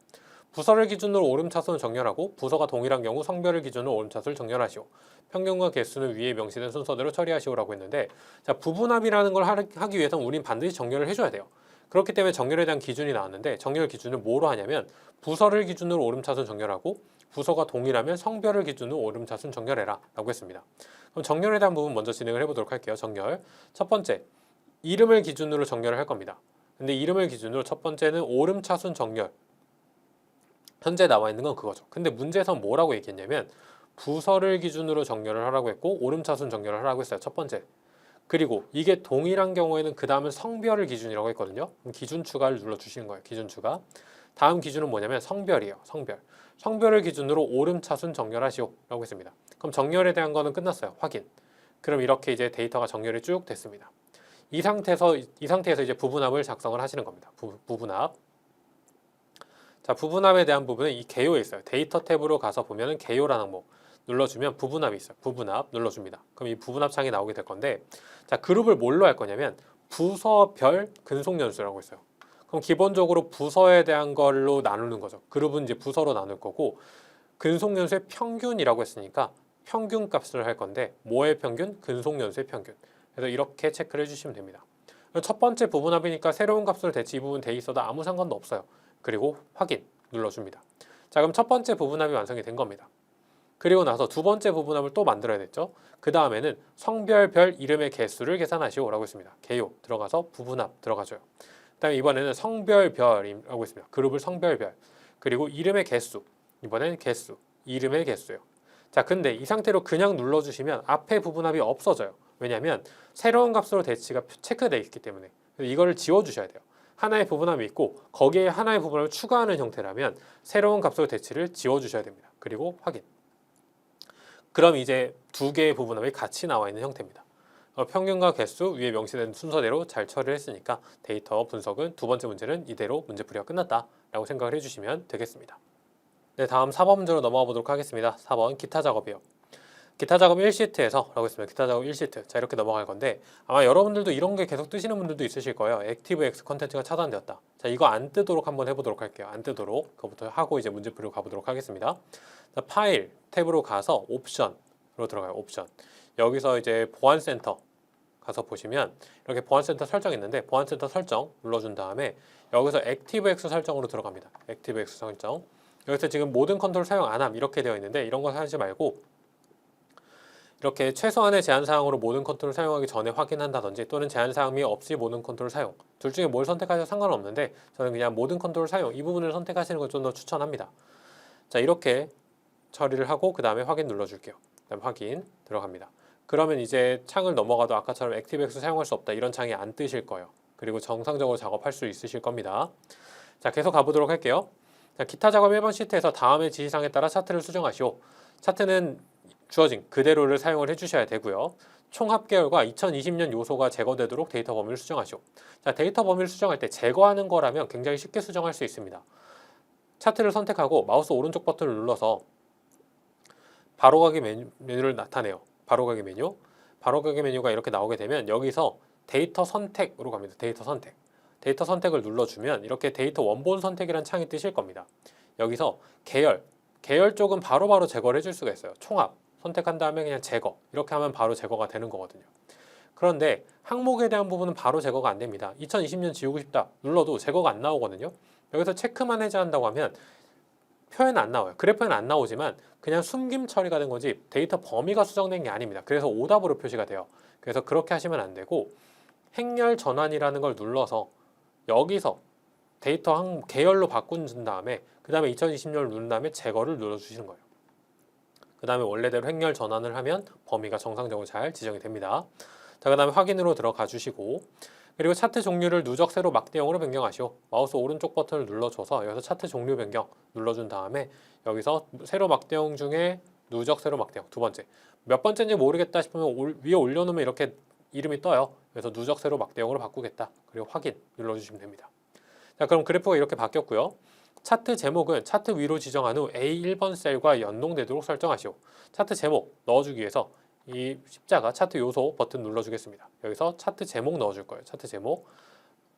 부서를 기준으로 오름차순을 정렬하고 부서가 동일한 경우 성별을 기준으로 오름차순을 정렬하시오. 평균과 개수는 위에 명시된 순서대로 처리하시오라고 했는데 자, 부분합이라는 걸 하기 위해서는 우린 반드시 정렬을 해줘야 돼요. 그렇기 때문에 정렬에 대한 기준이 나왔는데 정렬 기준을 뭐로 하냐면 부서를 기준으로 오름차순 정렬하고 부서가 동일하면 성별을 기준으로 오름차순 정렬해라 라고 했습니다. 그럼 정렬에 대한 부분 먼저 진행을 해보도록 할게요. 정렬 첫 번째 이름을 기준으로 정렬을 할 겁니다. 근데 이름을 기준으로 첫 번째는 오름차순 정렬 현재 나와 있는 건 그거죠. 근데 문제에서 뭐라고 얘기했냐면 부서를 기준으로 정렬을 하라고 했고 오름차순 정렬을 하라고 했어요. 첫 번째. 그리고 이게 동일한 경우에는 그 다음은 성별을 기준이라고 했거든요. 그럼 기준 추가를 눌러주시는 거예요. 기준 추가. 다음 기준은 뭐냐면 성별이에요. 성별. 성별을 기준으로 오름차순 정렬하시오 라고 했습니다. 그럼 정렬에 대한 거는 끝났어요. 확인. 그럼 이렇게 이제 데이터가 정렬이 쭉 됐습니다. 이 상태에서 이제 부분합을 작성을 하시는 겁니다. 부분합. 자, 부분합에 대한 부분은 이 개요에 있어요. 데이터 탭으로 가서 보면은 개요라는 항목 눌러주면 부분합이 있어요. 부분합 눌러줍니다. 그럼 이 부분합 창이 나오게 될 건데 자, 그룹을 뭘로 할 거냐면 부서별 근속연수라고 있어요. 그럼 기본적으로 부서에 대한 걸로 나누는 거죠. 그룹은 이제 부서로 나눌 거고 근속연수의 평균이라고 했으니까 평균 값을 할 건데 뭐의 평균? 근속연수의 평균. 그래서 이렇게 체크를 해주시면 됩니다. 첫 번째 부분합이니까 새로운 값을 대체 이 부분 돼 있어도 아무 상관도 없어요. 그리고 확인 눌러줍니다. 자, 그럼 첫 번째 부분합이 완성이 된 겁니다. 그리고 나서 두 번째 부분합을 또 만들어야 됐죠. 그 다음에는 성별별 이름의 개수를 계산하시오 라고 했습니다. 개요 들어가서 부분합 들어가줘요. 그 다음에 이번에는 성별별이라고 했습니다. 그룹을 성별별 그리고 이름의 개수 이번에는 개수 이름의 개수요. 자, 근데 이 상태로 그냥 눌러주시면 앞에 부분합이 없어져요. 왜냐하면 새로운 값으로 대치가 체크되어 있기 때문에 이거를 지워주셔야 돼요. 하나의 부분함이 있고 거기에 하나의 부분을 추가하는 형태라면 새로운 값으로 대치를 지워주셔야 됩니다. 그리고 확인. 그럼 이제 두 개의 부분함이 같이 나와 있는 형태입니다. 평균과 개수 위에 명시된 순서대로 잘 처리를 했으니까 데이터 분석은 두 번째 문제는 이대로 문제풀이가 끝났다라고 생각을 해주시면 되겠습니다. 네, 다음 4번 문제로 넘어가 보도록 하겠습니다. 4번 기타 작업이요. 기타 작업 1시트에서 라고 했습니다. 기타 작업 1시트. 자, 이렇게 넘어갈 건데 아마 여러분들도 이런 게 계속 뜨시는 분들도 있으실 거예요. 액티브엑스 컨텐츠가 차단되었다. 자, 이거 안 뜨도록 한번 해보도록 할게요. 안 뜨도록 그거부터 하고 이제 문제풀이로 가보도록 하겠습니다. 자, 파일 탭으로 가서 옵션으로 들어가요. 옵션. 여기서 이제 보안센터 가서 보시면 이렇게 보안센터 설정 있는데 보안센터 설정 눌러준 다음에 여기서 액티브엑스 설정으로 들어갑니다. 액티브엑스 설정. 여기서 지금 모든 컨트롤 사용 안 함 이렇게 되어 있는데 이런 거 하지 말고 이렇게 최소한의 제한사항으로 모든 컨트롤 사용하기 전에 확인한다든지 또는 제한사항이 없이 모든 컨트롤 사용 둘 중에 뭘 선택하셔도 상관없는데 저는 그냥 모든 컨트롤 사용 이 부분을 선택하시는 걸 좀 더 추천합니다. 자, 이렇게 처리를 하고 그 다음에 확인 눌러줄게요. 그 다음 확인 들어갑니다. 그러면 이제 창을 넘어가도 아까처럼 액티브엑스 사용할 수 없다 이런 창이 안 뜨실 거예요. 그리고 정상적으로 작업할 수 있으실 겁니다. 자, 계속 가보도록 할게요. 자, 기타 작업 1번 시트에서 다음의 지시사항에 따라 차트를 수정하시오. 차트는 주어진 그대로를 사용을 해주셔야 되고요. 총 합계열과 2020년 요소가 제거되도록 데이터 범위를 수정하시오. 자, 데이터 범위를 수정할 때 제거하는 거라면 굉장히 쉽게 수정할 수 있습니다. 차트를 선택하고 마우스 오른쪽 버튼을 눌러서 바로가기 메뉴를 나타내요. 바로가기 메뉴. 바로가기 메뉴가 이렇게 나오게 되면 여기서 데이터 선택으로 갑니다. 데이터 선택. 데이터 선택을 눌러주면 이렇게 데이터 원본 선택이란 창이 뜨실 겁니다. 여기서 계열 쪽은 바로바로 제거를 해줄 수가 있어요. 총합 선택한 다음에 그냥 제거, 이렇게 하면 바로 제거가 되는 거거든요. 그런데 항목에 대한 부분은 바로 제거가 안 됩니다. 2020년 지우고 싶다 눌러도 제거가 안 나오거든요. 여기서 체크만 해제한다고 하면 표에는 안 나와요. 그래프에는 안 나오지만 그냥 숨김 처리가 된 거지 데이터 범위가 수정된 게 아닙니다. 그래서 오답으로 표시가 돼요. 그래서 그렇게 하시면 안 되고, 행렬 전환이라는 걸 눌러서 여기서 데이터 계열로 바꾼 다음에 그 다음에 2020년을 누른 다음에 제거를 눌러주시는 거예요. 그 다음에 원래대로 행렬 전환을 하면 범위가 정상적으로 잘 지정이 됩니다. 자, 그 다음에 확인으로 들어가 주시고, 그리고 차트 종류를 누적 세로 막대형으로 변경하시오. 마우스 오른쪽 버튼을 눌러줘서 여기서 차트 종류 변경 눌러준 다음에 여기서 세로 막대형 중에 누적 세로 막대형 두 번째, 몇 번째인지 모르겠다 싶으면 위에 올려놓으면 이렇게 이름이 떠요. 그래서 누적 세로 막대형으로 바꾸겠다. 그리고 확인 눌러주시면 됩니다. 자, 그럼 그래프가 이렇게 바뀌었고요. 차트 제목은 차트 위로 지정한 후 A1번 셀과 연동되도록 설정하시오. 차트 제목 넣어주기 위해서 이 십자가 차트 요소 버튼 눌러주겠습니다. 여기서 차트 제목 넣어줄 거예요. 차트 제목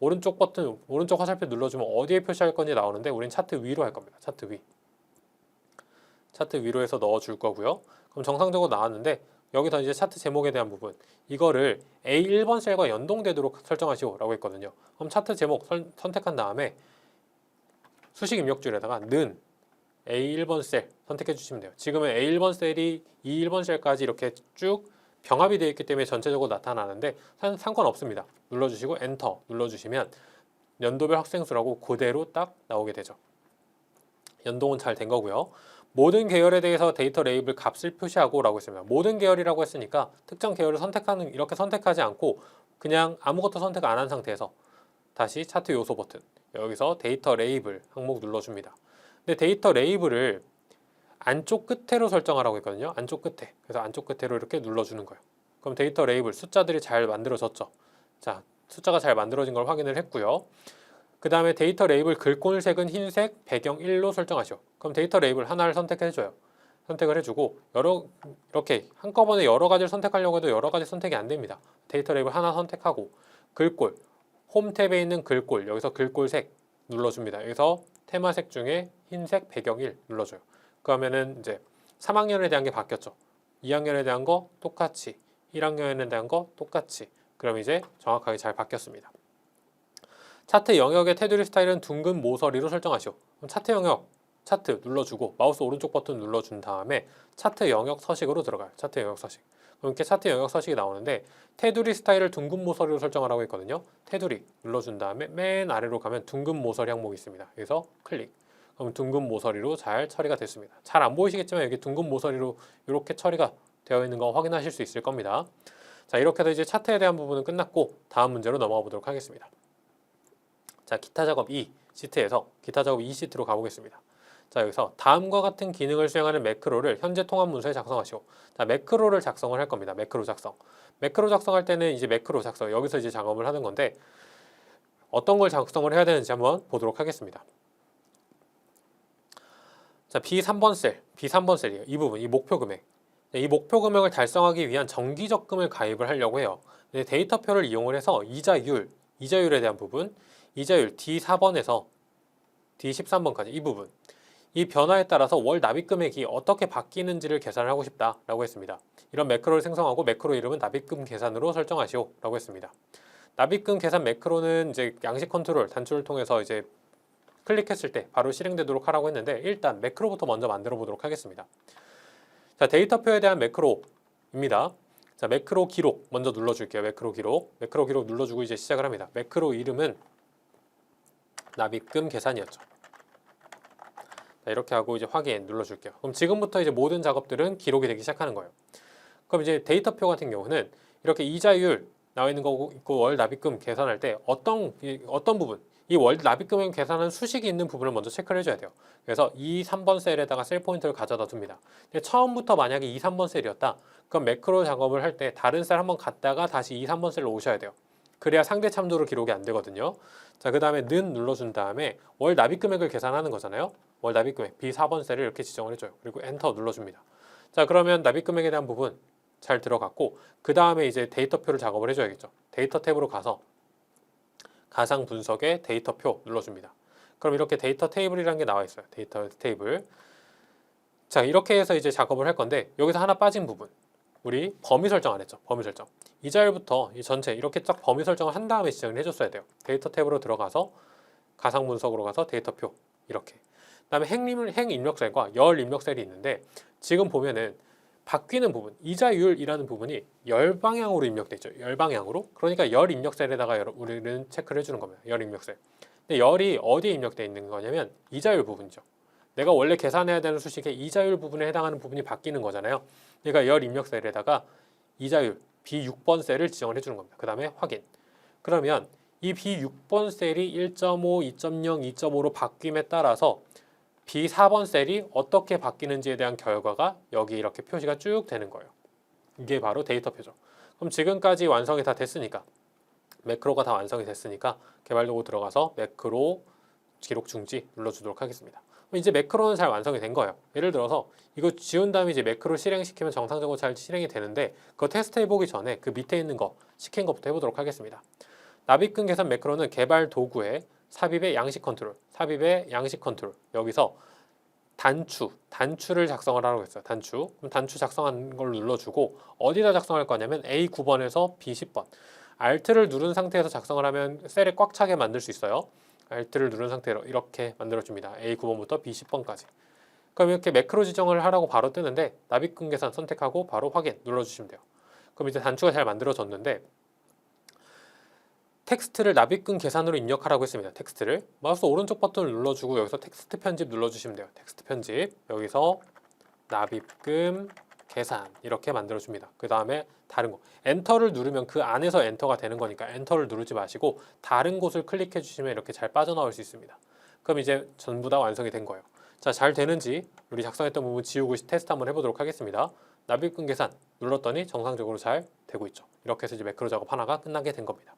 오른쪽 버튼, 오른쪽 화살표 눌러주면 어디에 표시할 건지 나오는데 우린 차트 위로 할 겁니다. 차트 위. 차트 위로 해서 넣어줄 거고요. 그럼 정상적으로 나왔는데 여기서 이제 차트 제목에 대한 부분, 이거를 A1번 셀과 연동되도록 설정하시오 라고 했거든요. 그럼 차트 제목 선택한 다음에 수식 입력줄에다가 는 A1번 셀 선택해 주시면 돼요. 지금은 A1번 셀이 E1번 셀까지 이렇게 쭉 병합이 되어 있기 때문에 전체적으로 나타나는데 상관없습니다. 눌러주시고 엔터 눌러주시면 연도별 학생수라고 그대로 딱 나오게 되죠. 연동은 잘 된 거고요. 모든 계열에 대해서 데이터 레이블 값을 표시하고 라고 했습니다. 모든 계열이라고 했으니까 특정 계열을 이렇게 선택하지 않고 그냥 아무것도 선택 안 한 상태에서 다시 차트 요소 버튼, 여기서 데이터 레이블 항목 눌러줍니다. 근데 데이터 레이블을 안쪽 끝으로 설정하라고 했거든요. 안쪽 끝에. 그래서 안쪽 끝으로 이렇게 눌러주는 거예요. 그럼 데이터 레이블 숫자들이 잘 만들어졌죠. 자, 숫자가 잘 만들어진 걸 확인을 했고요. 그 다음에 데이터 레이블 글꼴색은 흰색, 배경 1로 설정하시오. 그럼 데이터 레이블 하나를 선택해줘요. 선택을 해주고 이렇게 한꺼번에 여러 가지를 선택하려고 해도 여러 가지 선택이 안 됩니다. 데이터 레이블 하나 선택하고 글꼴, 홈 탭에 있는 글꼴, 여기서 글꼴색 눌러줍니다. 여기서 테마색 중에 흰색, 배경 1 눌러줘요. 그러면은 이제 3학년에 대한 게 바뀌었죠. 2학년에 대한 거 똑같이, 1학년에 대한 거 똑같이. 그럼 이제 정확하게 잘 바뀌었습니다. 차트 영역의 테두리 스타일은 둥근 모서리로 설정하시오. 그럼 차트 영역, 차트 눌러주고 마우스 오른쪽 버튼 눌러준 다음에 차트 영역 서식으로 들어가요. 차트 영역 서식. 그럼 이렇게 차트 영역 서식이 나오는데 테두리 스타일을 둥근 모서리로 설정하라고 했거든요. 테두리 눌러준 다음에 맨 아래로 가면 둥근 모서리 항목이 있습니다. 여기서 클릭. 그럼 둥근 모서리로 잘 처리가 됐습니다. 잘 안 보이시겠지만 여기 둥근 모서리로 이렇게 처리가 되어 있는 거 확인하실 수 있을 겁니다. 자, 이렇게 해서 이제 차트에 대한 부분은 끝났고 다음 문제로 넘어가 보도록 하겠습니다. 자, 기타 작업 2 시트에서 기타 작업 2 시트로 가보겠습니다. 자, 여기서 다음과 같은 기능을 수행하는 매크로를 현재 통합 문서에 작성하시오. 자, 매크로를 작성을 할 겁니다. 매크로 작성. 매크로 작성할 때는 이제 매크로 작성, 여기서 이제 작업을 하는 건데 어떤 걸 작성을 해야 되는지 한번 보도록 하겠습니다. 자, B3번 셀이에요. 이 부분, 이 목표 금액. 이 목표 금액을 달성하기 위한 정기적금을 가입을 하려고 해요. 데이터표를 이용을 해서 이자율에 대한 부분, 이자율 D4번에서 D13번까지 이 부분, 이 변화에 따라서 월 납입 금액이 어떻게 바뀌는지를 계산을 하고 싶다라고 했습니다. 이런 매크로를 생성하고 매크로 이름은 납입금 계산으로 설정하시오 라고 했습니다. 납입금 계산 매크로는 이제 양식 컨트롤 단추를 통해서 이제 클릭했을 때 바로 실행되도록 하라고 했는데 일단 매크로부터 먼저 만들어 보도록 하겠습니다. 자, 데이터표에 대한 매크로입니다. 자, 매크로 기록 먼저 눌러줄게요. 매크로 기록 눌러주고 이제 시작을 합니다. 매크로 이름은 납입금 계산이었죠. 자, 이렇게 하고 이제 확인 눌러줄게요. 그럼 지금부터 이제 모든 작업들은 기록이 되기 시작하는 거예요. 그럼 이제 데이터표 같은 경우는 이렇게 이자율 나와 있는 거고 있고 월 납입금 계산할 때 어떤 부분, 이 월 납입금액 계산한 수식이 있는 부분을 먼저 체크를 해줘야 돼요. 그래서 2, 3번 셀에다가 셀 포인트를 가져다 둡니다. 근데 처음부터 만약에 2, 3번 셀이었다. 그럼 매크로 작업을 할 때 다른 셀 한번 갔다가 다시 2, 3번 셀로 오셔야 돼요. 그래야 상대 참조로 기록이 안 되거든요. 자, 그 다음에 는 눌러준 다음에 월 납입금액을 계산하는 거잖아요. 월 납입금액 B4번 셀을 이렇게 지정을 해줘요. 그리고 엔터 눌러줍니다. 자, 그러면 납입금액에 대한 부분 잘 들어갔고 그 다음에 이제 데이터표를 작업을 해줘야겠죠. 데이터 탭으로 가서 가상 분석의 데이터표 눌러줍니다. 그럼 이렇게 데이터 테이블이라는 게 나와 있어요. 데이터 테이블. 자, 이렇게 해서 이제 작업을 할 건데 여기서 하나 빠진 부분. 우리 범위 설정 안 했죠. 범위 설정. 이 자리부터 이 전체 이렇게 딱 범위 설정을 한 다음에 지정을 해줬어야 돼요. 데이터 탭으로 들어가서 가상 분석으로 가서 데이터표 이렇게. 그다음에 행 입력셀과 열 입력셀이 있는데 지금 보면은 바뀌는 부분, 이자율이라는 부분이 열 방향으로 입력돼 있죠. 열 방향으로. 그러니까 열 입력셀에다가 우리는 체크를 해주는 겁니다. 열 입력셀. 근데 열이 어디에 입력돼 있는 거냐면 이자율 부분이죠. 내가 원래 계산해야 되는 수식의 이자율 부분에 해당하는 부분이 바뀌는 거잖아요. 그러니까 열 입력셀에다가 이자율 B6번 셀을 지정을 해주는 겁니다. 그 다음에 확인. 그러면 이 B6번 셀이 1.5, 2.0, 2.5로 바뀜에 따라서 B4번 셀이 어떻게 바뀌는지에 대한 결과가 여기 이렇게 표시가 쭉 되는 거예요. 이게 바로 데이터표죠. 그럼 지금까지 완성이 다 됐으니까 매크로가 다 완성이 됐으니까 개발 도구 들어가서 매크로 기록 중지 눌러주도록 하겠습니다. 이제 매크로는 잘 완성이 된 거예요. 예를 들어서 이거 지운 다음에 이제 매크로 실행시키면 정상적으로 잘 실행이 되는데 그거 테스트 해보기 전에 그 밑에 있는 거 시킨 것부터 해보도록 하겠습니다. 납입금 계산 매크로는 개발 도구에 삽입의 양식 컨트롤, 삽입의 양식 컨트롤 여기서 단추를 작성을 하라고 했어요. 단추. 그럼 단추 작성한 걸 눌러주고 어디다 작성할 거냐면 A9번에서 B10번. Alt를 누른 상태에서 작성을 하면 셀에 꽉 차게 만들 수 있어요. Alt를 누른 상태로 이렇게 만들어줍니다. A9번부터 B10번까지. 그럼 이렇게 매크로 지정을 하라고 바로 뜨는데 납입금 계산 선택하고 바로 확인 눌러주시면 돼요. 그럼 이제 단추가 잘 만들어졌는데 텍스트를 납입금 계산으로 입력하라고 했습니다. 텍스트를 마우스 오른쪽 버튼을 눌러주고 여기서 텍스트 편집 눌러주시면 돼요. 텍스트 편집 여기서 납입금 계산 이렇게 만들어줍니다. 그 다음에 다른 거 엔터를 누르면 그 안에서 엔터가 되는 거니까 엔터를 누르지 마시고 다른 곳을 클릭해 주시면 이렇게 잘 빠져나올 수 있습니다. 그럼 이제 전부 다 완성이 된 거예요. 자, 잘 되는지 우리 작성했던 부분 지우고 테스트 한번 해보도록 하겠습니다. 납입금 계산 눌렀더니 정상적으로 잘 되고 있죠. 이렇게 해서 이제 매크로 작업 하나가 끝나게 된 겁니다.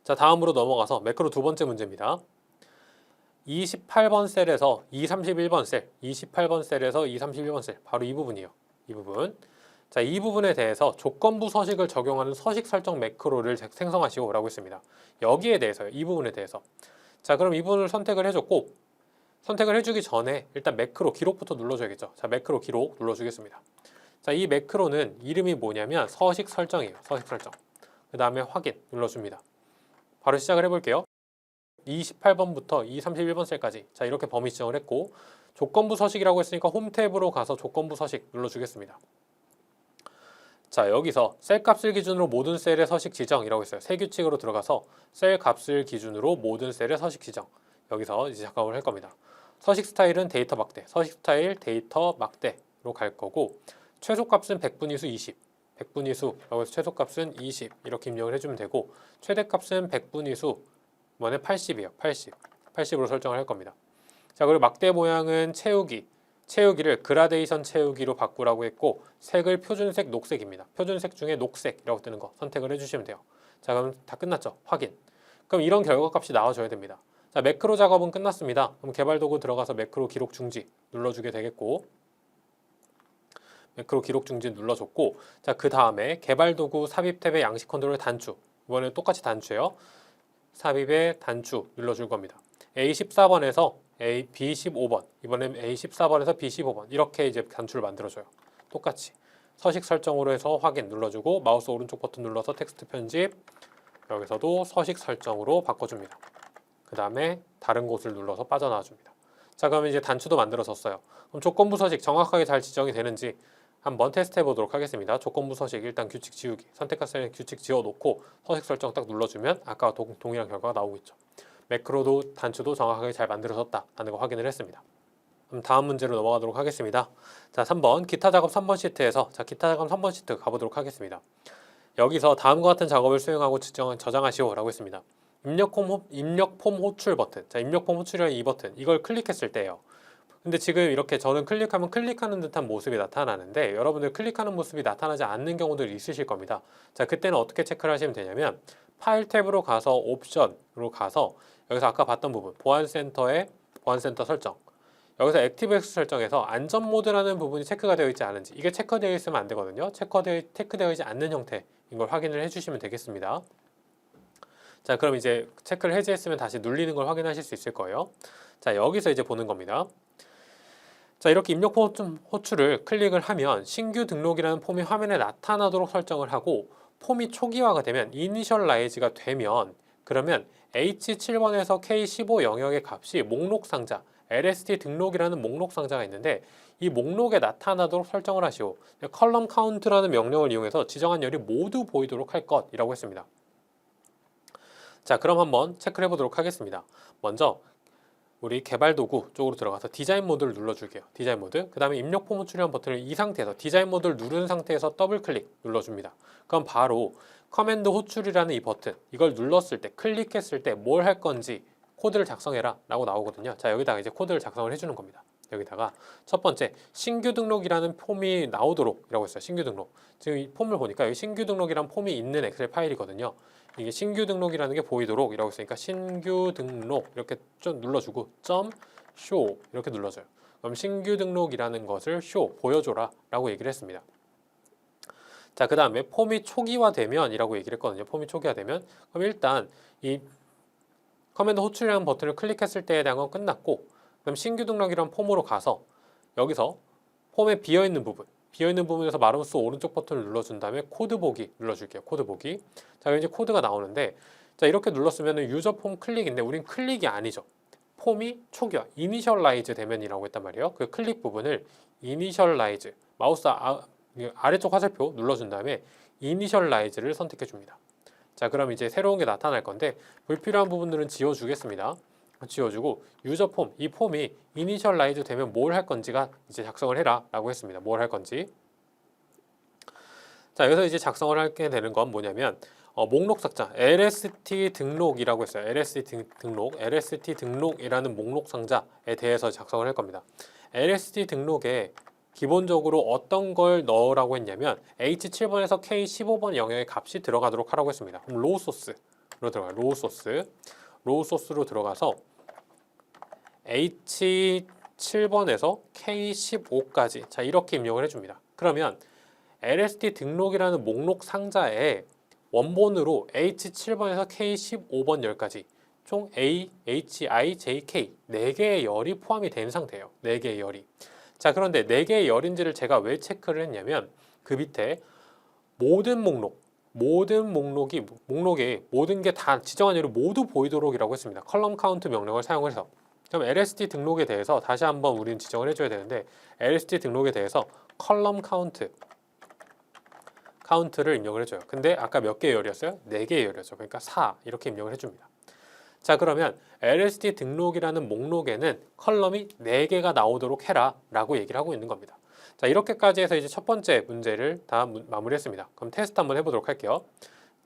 자, 다음으로 넘어가서 매크로 두 번째 문제입니다. 28번 셀에서 231번 셀, 28번 셀에서 231번 셀, 바로 이 부분이에요. 이 부분. 자, 이 부분에 대해서 조건부 서식을 적용하는 서식 설정 매크로를 생성하시고 라고 했습니다. 여기에 대해서요. 이 부분에 대해서. 자, 그럼 이 부분을 선택을 해줬고 선택을 해주기 전에 일단 매크로 기록부터 눌러줘야겠죠. 자, 매크로 기록 눌러주겠습니다. 자, 이 매크로는 이름이 뭐냐면 서식 설정이에요. 서식 설정. 그 다음에 확인 눌러줍니다. 바로 시작을 해볼게요. 28번부터 231번 셀까지 자 이렇게 범위 지정을 했고 조건부 서식이라고 했으니까 홈 탭으로 가서 조건부 서식 눌러주겠습니다. 자 여기서 셀 값을 기준으로 모든 셀의 서식 지정이라고 했어요. 새 규칙으로 들어가서 셀 값을 기준으로 모든 셀의 서식 지정 여기서 이제 작업을 할 겁니다. 서식 스타일은 데이터 막대, 서식 스타일 데이터 막대로 갈 거고 최소값은 백분위수 20 백분위수라고 해서 최소값은 20 이렇게 입력을 해주면 되고 최대값은 백분위수 이번에 80이에요. 80으로 설정을 할 겁니다. 자 그리고 막대 모양은 채우기를 그라데이션 채우기로 바꾸라고 했고 색을 표준색 녹색입니다. 표준색 중에 녹색이라고 뜨는 거 선택을 해주시면 돼요. 자 그럼 다 끝났죠. 확인. 그럼 이런 결과값이 나와줘야 됩니다. 자 매크로 작업은 끝났습니다. 그럼 개발 도구 들어가서 매크로 기록 중지 눌러주게 되겠고 매크로 기록 중지 눌러줬고 자 그 다음에 개발 도구 삽입 탭의 양식 컨트롤 단추 이번에 똑같이 단추예요. 삽입의 단추 눌러줄 겁니다. A14번에서 B15번 이번엔 A14번에서 B15번 이렇게 이제 단추를 만들어줘요. 똑같이 서식 설정으로 해서 확인 눌러주고 마우스 오른쪽 버튼 눌러서 텍스트 편집 여기서도 서식 설정으로 바꿔줍니다. 그 다음에 다른 곳을 눌러서 빠져나와줍니다. 자 그럼 이제 단추도 만들어졌어요. 그럼 조건부 서식 정확하게 잘 지정이 되는지 한번 테스트 해보도록 하겠습니다. 조건부 서식 일단 규칙 지우기 선택한 셀에 규칙 지워놓고 서식 설정 딱 눌러주면 아까 동일한 결과가 나오고 있죠. 매크로도 단추도 정확하게 잘 만들어졌다 하는 거 확인을 했습니다. 그럼 다음 문제로 넘어가도록 하겠습니다. 자 3번 기타 작업 3번 시트에서 자 기타 작업 3번 시트 가보도록 하겠습니다. 여기서 다음과 같은 작업을 수행하고 저장하시오 라고 했습니다. 입력 폼 호출 버튼. 자, 입력 폼 호출이라는 이 버튼. 이걸 클릭했을 때예요. 근데 지금 이렇게 저는 클릭하면 클릭하는 듯한 모습이 나타나는데 여러분들 클릭하는 모습이 나타나지 않는 경우들이 있으실 겁니다. 자, 그때는 어떻게 체크를 하시면 되냐면 파일 탭으로 가서 옵션으로 가서 여기서 아까 봤던 부분 보안센터의 보안센터 설정, 여기서 액티브엑스 설정에서 안전 모드라는 부분이 체크가 되어 있지 않은지, 이게 체크되어 있으면 안 되거든요. 체크되어 있지 않는 형태인 걸 확인을 해주시면 되겠습니다. 자, 그럼 이제 체크를 해제했으면 다시 눌리는 걸 확인하실 수 있을 거예요. 자, 여기서 이제 보는 겁니다. 자, 이렇게 입력 폼 호출을 클릭을 하면 신규 등록이라는 폼이 화면에 나타나도록 설정을 하고, 폼이 초기화가 되면 이니셜라이즈가 되면 그러면 H7번에서 K15 영역의 값이 목록 상자 LST 등록이라는 목록 상자가 있는데 이 목록에 나타나도록 설정을 하시오. 컬럼 카운트라는 명령을 이용해서 지정한 열이 모두 보이도록 할 것이라고 했습니다. 자, 그럼 한번 체크를 해보도록 하겠습니다. 먼저 우리 개발 도구 쪽으로 들어가서 디자인 모드를 눌러줄게요. 디자인 모드. 그 다음에 입력 폼 호출이라는 버튼을 이 상태에서 디자인 모드를 누른 상태에서 더블 클릭 눌러줍니다. 그럼 바로 커맨드 호출이라는 이 버튼, 이걸 눌렀을 때 클릭했을 때 뭘 할 건지 코드를 작성해라 라고 나오거든요. 자, 여기다가 이제 코드를 작성을 해주는 겁니다. 여기다가 첫 번째 신규 등록이라는 폼이 나오도록 이라고 했어요. 신규 등록. 지금 이 폼을 보니까 여기 신규 등록이라는 폼이 있는 엑셀 파일이거든요. 이게 신규 등록이라는 게 보이도록 이라고 했으니까 신규 등록 이렇게 좀 눌러주고 점 쇼 이렇게 눌러줘요. 그럼 신규 등록이라는 것을 쇼 보여줘라 라고 얘기를 했습니다. 자, 그 다음에 폼이 초기화되면 이라고 얘기를 했거든요. 폼이 초기화되면 그럼 일단 이 커맨드 호출이라는 버튼을 클릭했을 때에 대한 건 끝났고, 그럼 신규 등록이라는 폼으로 가서 여기서 폼에 비어있는 부분에서 마우스 오른쪽 버튼을 눌러준 다음에 코드 보기 눌러줄게요. 코드 보기. 자, 이제 코드가 나오는데, 자, 이렇게 눌렀으면 유저 폼 클릭인데 우린 클릭이 아니죠. 폼이 초기화, 이니셜라이즈 되면이라고 했단 말이에요. 그 클릭 부분을 이니셜라이즈, 마우스 아래쪽 화살표 눌러준 다음에 이니셜라이즈를 선택해 줍니다. 자, 그럼 이제 새로운 게 나타날 건데 불필요한 부분들은 지워주겠습니다. 지워주고 유저 폼, 이 폼이 이니셜라이즈 되면 뭘 할 건지가 이제 작성을 해라 라고 했습니다. 뭘 할 건지. 자, 여기서 이제 작성을 하게 되는 건 뭐냐면 목록 상자 LST 등록이라고 했어요. LST 등록이라는 목록 상자에 대해서 작성을 할 겁니다. LST 등록에 기본적으로 어떤 걸 넣으라고 했냐면 H7번에서 K15번 영역의 값이 들어가도록 하라고 했습니다. 그럼 로우 소스로 들어가요. 로우 소스로 들어가서 H7번에서 K15까지 자, 이렇게 입력을 해줍니다. 그러면 LST 등록이라는 목록 상자에 원본으로 H7번에서 K15번 열까지 총 A, H, I, J, K 4개의 열이 포함이 된 상태예요. 4개의 열이. 자, 그런데 4개의 열인지를 제가 왜 체크를 했냐면 그 밑에 모든 목록에 모든 게 다 지정한 열이 모두 보이도록이라고 했습니다. 컬럼 카운트 명령을 사용해서. 그럼 LST 등록에 대해서 다시 한번 우리는 지정을 해줘야 되는데 LST 등록에 대해서 컬럼 카운트를 입력을 해줘요. 근데 아까 몇 개의 열이었어요? 4개의 열이었죠. 그러니까 4 이렇게 입력을 해줍니다. 자, 그러면 LST 등록이라는 목록에는 컬럼이 4개가 나오도록 해라 라고 얘기를 하고 있는 겁니다. 자, 이렇게까지 해서 이제 첫 번째 문제를 다 마무리했습니다. 그럼 테스트 한번 해보도록 할게요.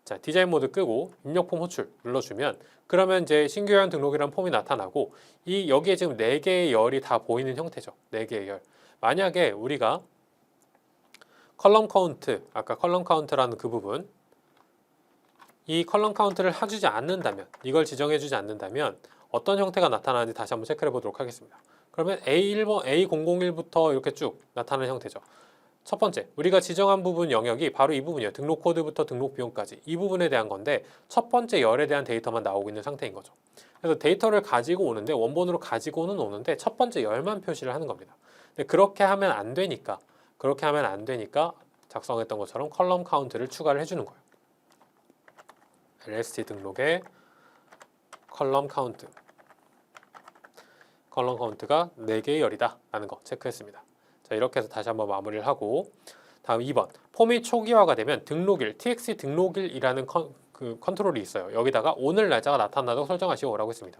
자, 디자인 모드 끄고 입력 폼 호출 눌러주면 그러면 이제 신규형 등록이라는 폼이 나타나고 여기에 지금 4개의 열이 다 보이는 형태죠. 4개의 열. 만약에 우리가 컬럼 카운트, 아까 컬럼 카운트라는 그 부분, 이 컬럼 카운트를 해주지 않는다면, 이걸 지정해주지 않는다면 어떤 형태가 나타나는지 다시 한번 체크해 보도록 하겠습니다. 그러면 A001부터 이렇게 쭉 나타나는 형태죠. 첫 번째, 우리가 지정한 부분 영역이 바로 이 부분이에요. 등록 코드부터 등록 비용까지 이 부분에 대한 건데 첫 번째 열에 대한 데이터만 나오고 있는 상태인 거죠. 그래서 데이터를 가지고 오는데 원본으로 가지고는 오는데 첫 번째 열만 표시를 하는 겁니다. 근데 그렇게 하면 안 되니까 작성했던 것처럼 컬럼 카운트를 추가를 해주는 거예요. LST 등록에 컬럼 카운트가 4개의 열이다 라는 거 체크했습니다. 자, 이렇게 해서 다시 한번 마무리를 하고 다음 2번 폼이 초기화가 되면 등록일 txt 등록일이라는 컨트롤이 있어요. 여기다가 오늘 날짜가 나타나도록 설정하시오 라고 했습니다.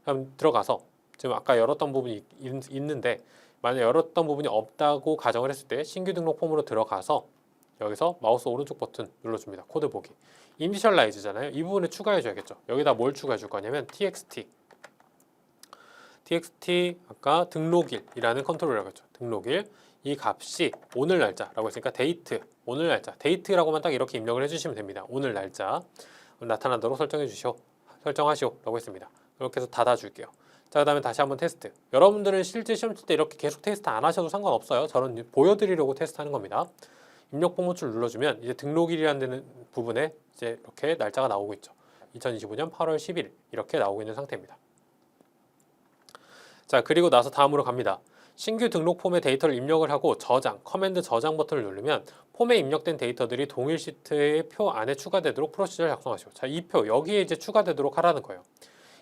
그럼 들어가서 지금 아까 열었던 부분이 있는데 만약 열었던 부분이 없다고 가정을 했을 때 신규 등록 폼으로 들어가서 여기서 마우스 오른쪽 버튼 눌러줍니다. 코드 보기. 이니셜라이즈잖아요. 이 부분에 추가해줘야겠죠. 여기다 뭘 추가해 줄 거냐면 txt 아까 등록일이라는 컨트롤이라고 했죠. 등록일 이 값이 오늘 날짜라고 했으니까 데이트 오늘 날짜 데이트라고만 딱 이렇게 입력을 해주시면 됩니다. 오늘 날짜 나타나도록 설정하시오 라고 했습니다. 이렇게 해서 닫아줄게요. 자, 그 다음에 다시 한번 테스트. 여러분들은 실제 시험 칠 때 이렇게 계속 테스트 안 하셔도 상관없어요. 저는 보여드리려고 테스트하는 겁니다. 입력 번호줄 눌러주면 이제 등록일이라는 부분에 이제 이렇게 날짜가 나오고 있죠. 2025년 8월 10일 이렇게 나오고 있는 상태입니다. 자, 그리고 나서 다음으로 갑니다. 신규 등록 폼에 데이터를 입력을 하고 저장, 커맨드 저장 버튼을 누르면 폼에 입력된 데이터들이 동일 시트의 표 안에 추가되도록 프로시저를 작성하시고, 자, 이 표 여기에 이제 추가되도록 하라는 거예요.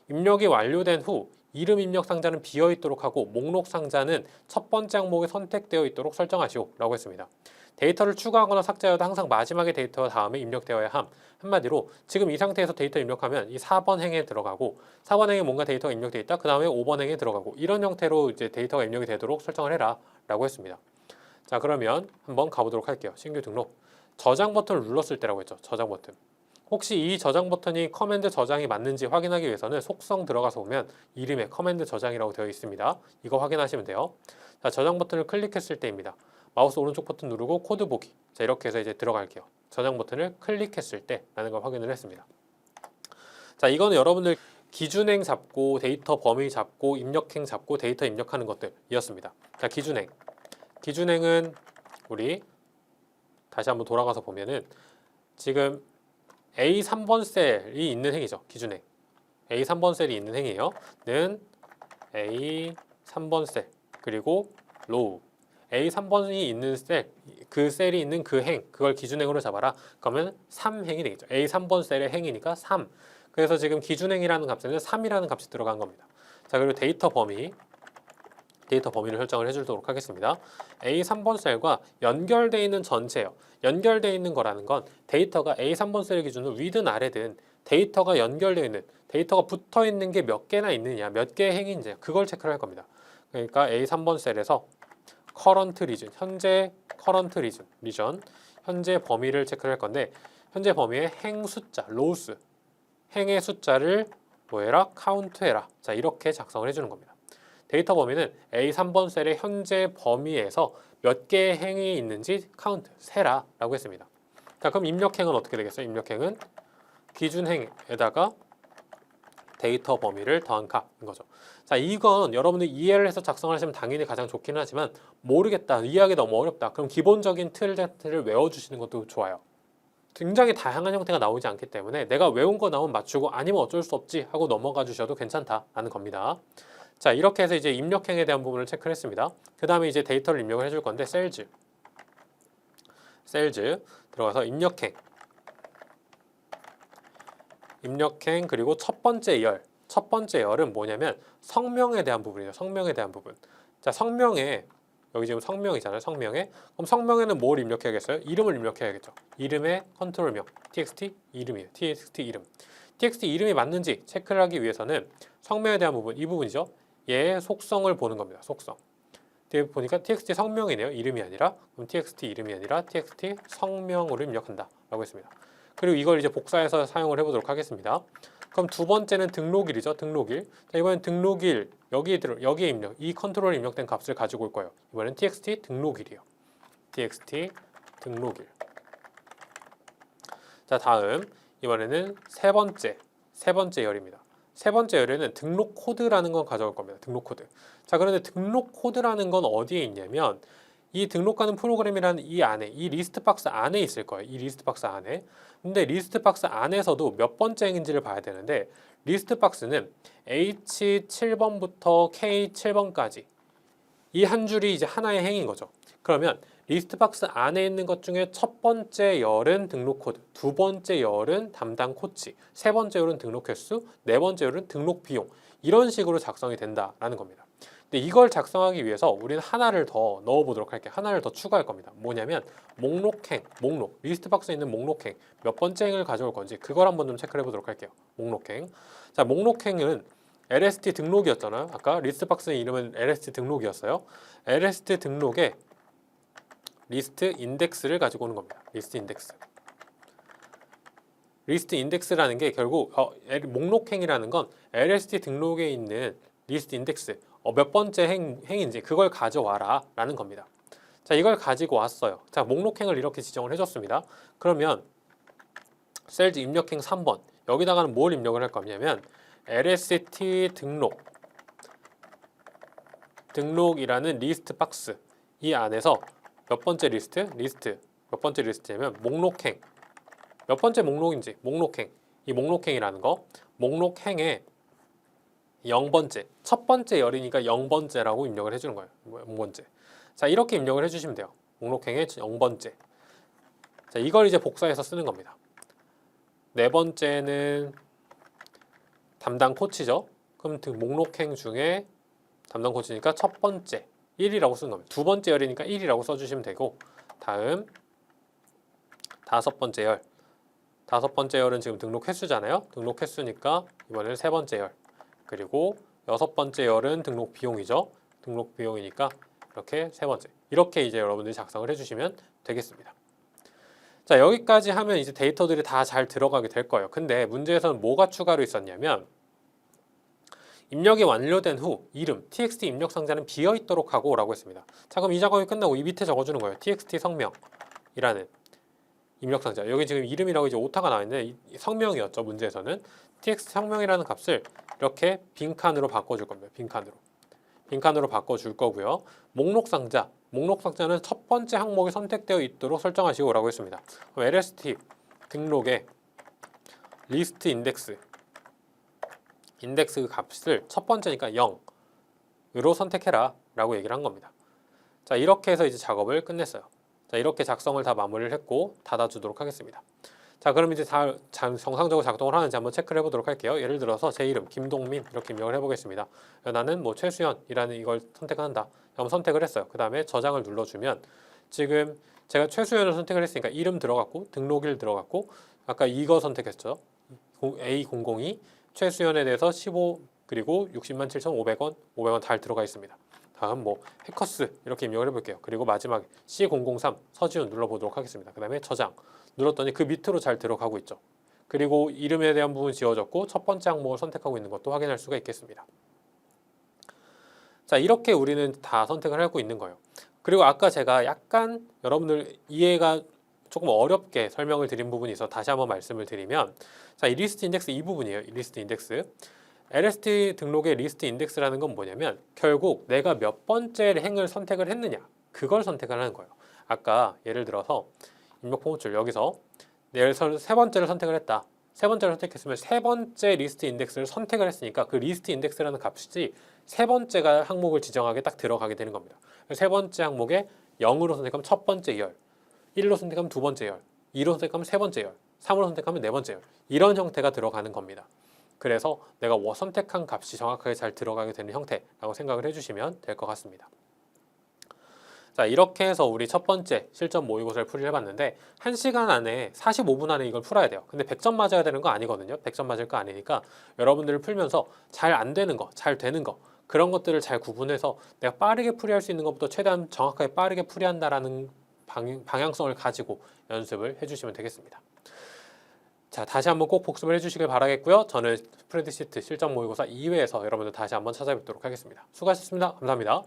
입력이 완료된 후 이름 입력 상자는 비어 있도록 하고 목록 상자는 첫 번째 항목에 선택되어 있도록 설정하시오 라고 했습니다. 데이터를 추가하거나 삭제하여도 항상 마지막에 데이터 다음에 입력되어야 함. 한마디로 지금 이 상태에서 데이터 입력하면 이 4번 행에 들어가고 4번 행에 뭔가 데이터가 입력되어 있다. 그 다음에 5번 행에 들어가고 이런 형태로 이제 데이터가 입력이 되도록 설정을 해라 라고 했습니다. 자, 그러면 한번 가보도록 할게요. 신규 등록 저장 버튼을 눌렀을 때라고 했죠. 저장 버튼. 혹시 이 저장 버튼이 커맨드 저장이 맞는지 확인하기 위해서는 속성 들어가서 보면 이름에 커맨드 저장이라고 되어 있습니다. 이거 확인하시면 돼요. 자, 저장 버튼을 클릭했을 때입니다. 마우스 오른쪽 버튼 누르고 코드 보기. 자, 이렇게 해서 이제 들어갈게요. 저장 버튼을 클릭했을 때라는 걸 확인을 했습니다. 자, 이거는 여러분들 기준행 잡고 데이터 범위 잡고 입력행 잡고 데이터 입력하는 것들이었습니다. 자, 기준행은 우리 다시 한번 돌아가서 보면은 지금 A3번 셀이 있는 행이죠. 기준행. A3번 셀이 있는 행이에요. 는 A3번 셀 그리고 로우 A3번이 있는 셀, 그 셀이 있는 그 행, 그걸 기준행으로 잡아라. 그러면 3행이 되겠죠. A3번 셀의 행이니까 3. 그래서 지금 기준행이라는 값에는 3이라는 값이 들어간 겁니다. 자, 그리고 데이터 범위를 설정을 해주도록 하겠습니다. A3번 셀과 연결되어 있는 전체요. 연결되어 있는 거라는 건 데이터가 A3번 셀 기준으로 위든 아래든 데이터가 연결되어 있는, 데이터가 붙어 있는 게 몇 개나 있느냐, 몇 개의 행인지 그걸 체크를 할 겁니다. 그러니까 A3번 셀에서 current region, 현재 current region, 현재 범위를 체크를 할 건데 현재 범위의 행 숫자, 로우스, 행의 숫자를 뭐해라? 카운트해라. 자, 이렇게 작성을 해주는 겁니다. 데이터 범위는 A3번 셀의 현재 범위에서 몇 개의 행이 있는지 카운트, 세라 라고 했습니다. 자, 그럼 입력행은 어떻게 되겠어요? 입력행은 기준행에다가 데이터 범위를 더한 값인 거죠. 자, 이건 여러분들 이해를 해서 작성을 하시면 당연히 가장 좋기는 하지만 모르겠다, 이해하기 너무 어렵다. 그럼 기본적인 틀 자체를 외워주시는 것도 좋아요. 굉장히 다양한 형태가 나오지 않기 때문에 내가 외운 거 나오면 맞추고 아니면 어쩔 수 없지 하고 넘어가 주셔도 괜찮다라는 겁니다. 자, 이렇게 해서 이제 입력행에 대한 부분을 체크를 했습니다. 그 다음에 이제 데이터를 입력을 해줄 건데 셀즈 들어가서 입력행 그리고 첫 번째 열은 뭐냐면 성명에 대한 부분이에요. 성명에 대한 부분. 자, 성명에 여기 지금 성명이잖아요. 성명에 그럼 성명에는 뭘 입력해야겠어요? 이름을 입력해야겠죠. 이름의 컨트롤명 txt 이름이에요. txt 이름이 맞는지 체크를 하기 위해서는 성명에 대한 부분 이 부분이죠. 얘의 속성을 보는 겁니다. 속성. 뒤에 보니까 txt 성명이네요. 이름이 아니라 그럼 txt 이름이 아니라 txt 성명으로 입력한다 라고 했습니다. 그리고 이걸 이제 복사해서 사용을 해보도록 하겠습니다. 그럼 두 번째는 등록일이죠. 등록일. 자, 이번엔 등록일 여기에 입력 이 컨트롤에 입력된 값을 가지고 올 거예요. 이번엔 txt 등록일이에요. txt 등록일. 자, 다음 이번에는 세 번째 열입니다. 세 번째 열에는 등록 코드라는 건 가져올 겁니다. 등록 코드. 자, 그런데 등록 코드라는 건 어디에 있냐면 이 등록하는 프로그램이라는 이 안에, 이 리스트 박스 안에 있을 거예요. 이 리스트 박스 안에. 근데 리스트 박스 안에서도 몇 번째 행인지를 봐야 되는데 리스트 박스는 H7번부터 K7번까지 이 한 줄이 이제 하나의 행인 거죠. 그러면 리스트 박스 안에 있는 것 중에 첫 번째 열은 등록 코드, 두 번째 열은 담당 코치, 세 번째 열은 등록 횟수, 네 번째 열은 등록 비용 이런 식으로 작성이 된다라는 겁니다. 근데 이걸 작성하기 위해서 우리는 하나를 더 넣어보도록 할게요. 하나를 더 추가할 겁니다. 뭐냐면 목록, 리스트 박스에 있는 목록행 몇 번째 행을 가져올 건지 그걸 한번 좀 체크를 해보도록 할게요. 목록행. 자, 목록행은 LST 등록이었잖아요. 아까 리스트 박스의 이름은 LST 등록이었어요. LST 등록에 리스트 인덱스를 가지고 오는 겁니다. 리스트 인덱스. 리스트 인덱스라는 게 결국 목록행이라는 건 LST 등록에 있는 리스트 인덱스 몇 번째 행인지 그걸 가져와라 라는 겁니다. 자, 이걸 가지고 왔어요. 자, 목록행을 이렇게 지정을 해줬습니다. 그러면 셀즈 입력행 3번 여기다가는 뭘 입력을 할 거냐면 LST 등록이라는 리스트 박스 이 안에서 몇 번째 리스트 몇 번째 리스트냐면 목록행 몇 번째 목록인지 목록행 이 목록행이라는 거 목록행에 0번째 첫 번째 열이니까 0번째라고 입력을 해주는 거예요. 0번째. 자, 이렇게 입력을 해주시면 돼요. 목록행의 0번째. 자, 이걸 이제 복사해서 쓰는 겁니다. 네 번째는 담당 코치죠. 그럼 목록행 중에 담당 코치니까 첫 번째 1이라고 쓰는 겁니다. 두 번째 열이니까 1이라고 써주시면 되고 다음 다섯 번째 열. 다섯 번째 열은 지금 등록 횟수잖아요. 등록 횟수니까 이번에는 세 번째 열. 그리고 여섯 번째 열은 등록 비용이죠. 등록 비용이니까 이렇게 세 번째. 이렇게 이제 여러분들이 작성을 해주시면 되겠습니다. 자, 여기까지 하면 이제 데이터들이 다 잘 들어가게 될 거예요. 근데 문제에서는 뭐가 추가로 있었냐면 입력이 완료된 후 이름, txt 입력 상자는 비어 있도록 하고 라고 했습니다. 자, 그럼 이 작업이 끝나고 이 밑에 적어주는 거예요. txt 성명이라는 입력 상자. 여기 지금 이름이라고 이제 오타가 나와 있는데 성명이었죠. 문제에서는 txt 성명이라는 값을 이렇게 빈칸으로 바꿔줄 겁니다. 빈칸으로 바꿔줄 거고요. 목록 상자는 첫 번째 항목이 선택되어 있도록 설정하시고 라고 했습니다. 그럼 LST 등록의 리스트 인덱스 값을 첫 번째니까 0으로 선택해라 라고 얘기를 한 겁니다. 자, 이렇게 해서 이제 작업을 끝냈어요. 자, 이렇게 작성을 다 마무리를 했고 닫아주도록 하겠습니다. 자, 그럼 이제 다 정상적으로 작동을 하는지 한번 체크를 해보도록 할게요. 예를 들어서 제 이름 김동민 이렇게 입력을 해보겠습니다. 나는 뭐 최수연이라는 이걸 선택한다. 한번 선택을 했어요. 그 다음에 저장을 눌러주면 지금 제가 최수연을 선택을 했으니까 이름 들어갔고 등록일 들어갔고 아까 이거 선택했죠. A002 최수연에 대해서 15 그리고 607,500원 500원 다 들어가 있습니다. 다음 뭐 해커스 이렇게 입력을 해볼게요. 그리고 마지막에 C003 서지훈 눌러보도록 하겠습니다. 그 다음에 저장 눌렀더니 그 밑으로 잘 들어가고 있죠. 그리고 이름에 대한 부분 지워졌고 첫 번째 항목을 선택하고 있는 것도 확인할 수가 있겠습니다. 자, 이렇게 우리는 다 선택을 하고 있는 거예요. 그리고 아까 제가 약간 여러분들 이해가 조금 어렵게 설명을 드린 부분이 있어 다시 한번 말씀을 드리면 자, 이 리스트 인덱스 이 부분이에요. 이 리스트 인덱스 LST 등록의 리스트 인덱스라는 건 뭐냐면 결국 내가 몇 번째 행을 선택을 했느냐 그걸 선택을 하는 거예요. 아까 예를 들어서 입력 포맷줄 여기서 내가 세 번째를 선택을 했다. 세 번째를 선택했으면 세 번째 리스트 인덱스를 선택을 했으니까 그 리스트 인덱스라는 값이 세 번째가 항목을 지정하게 딱 들어가게 되는 겁니다. 세 번째 항목에 0으로 선택하면 첫 번째 열, 1로 선택하면 두 번째 열, 2로 선택하면 세 번째 열, 3으로 선택하면 네 번째 열 이런 형태가 들어가는 겁니다. 그래서 내가 선택한 값이 정확하게 잘 들어가게 되는 형태라고 생각을 해주시면 될 것 같습니다. 자, 이렇게 해서 우리 첫 번째 실전 모의고사를 풀이를 해봤는데 1시간 안에 45분 안에 이걸 풀어야 돼요. 근데 100점 맞아야 되는 거 아니거든요. 100점 맞을 거 아니니까 여러분들을 풀면서 잘 안 되는 거, 잘 되는 거 그런 것들을 잘 구분해서 내가 빠르게 풀이할 수 있는 것부터 최대한 정확하게 빠르게 풀이한다라는 방향성을 가지고 연습을 해주시면 되겠습니다. 자, 다시 한번 꼭 복습을 해주시길 바라겠고요. 저는 스프레드시트 실전 모의고사 2회에서 여러분들 다시 한번 찾아뵙도록 하겠습니다. 수고하셨습니다. 감사합니다.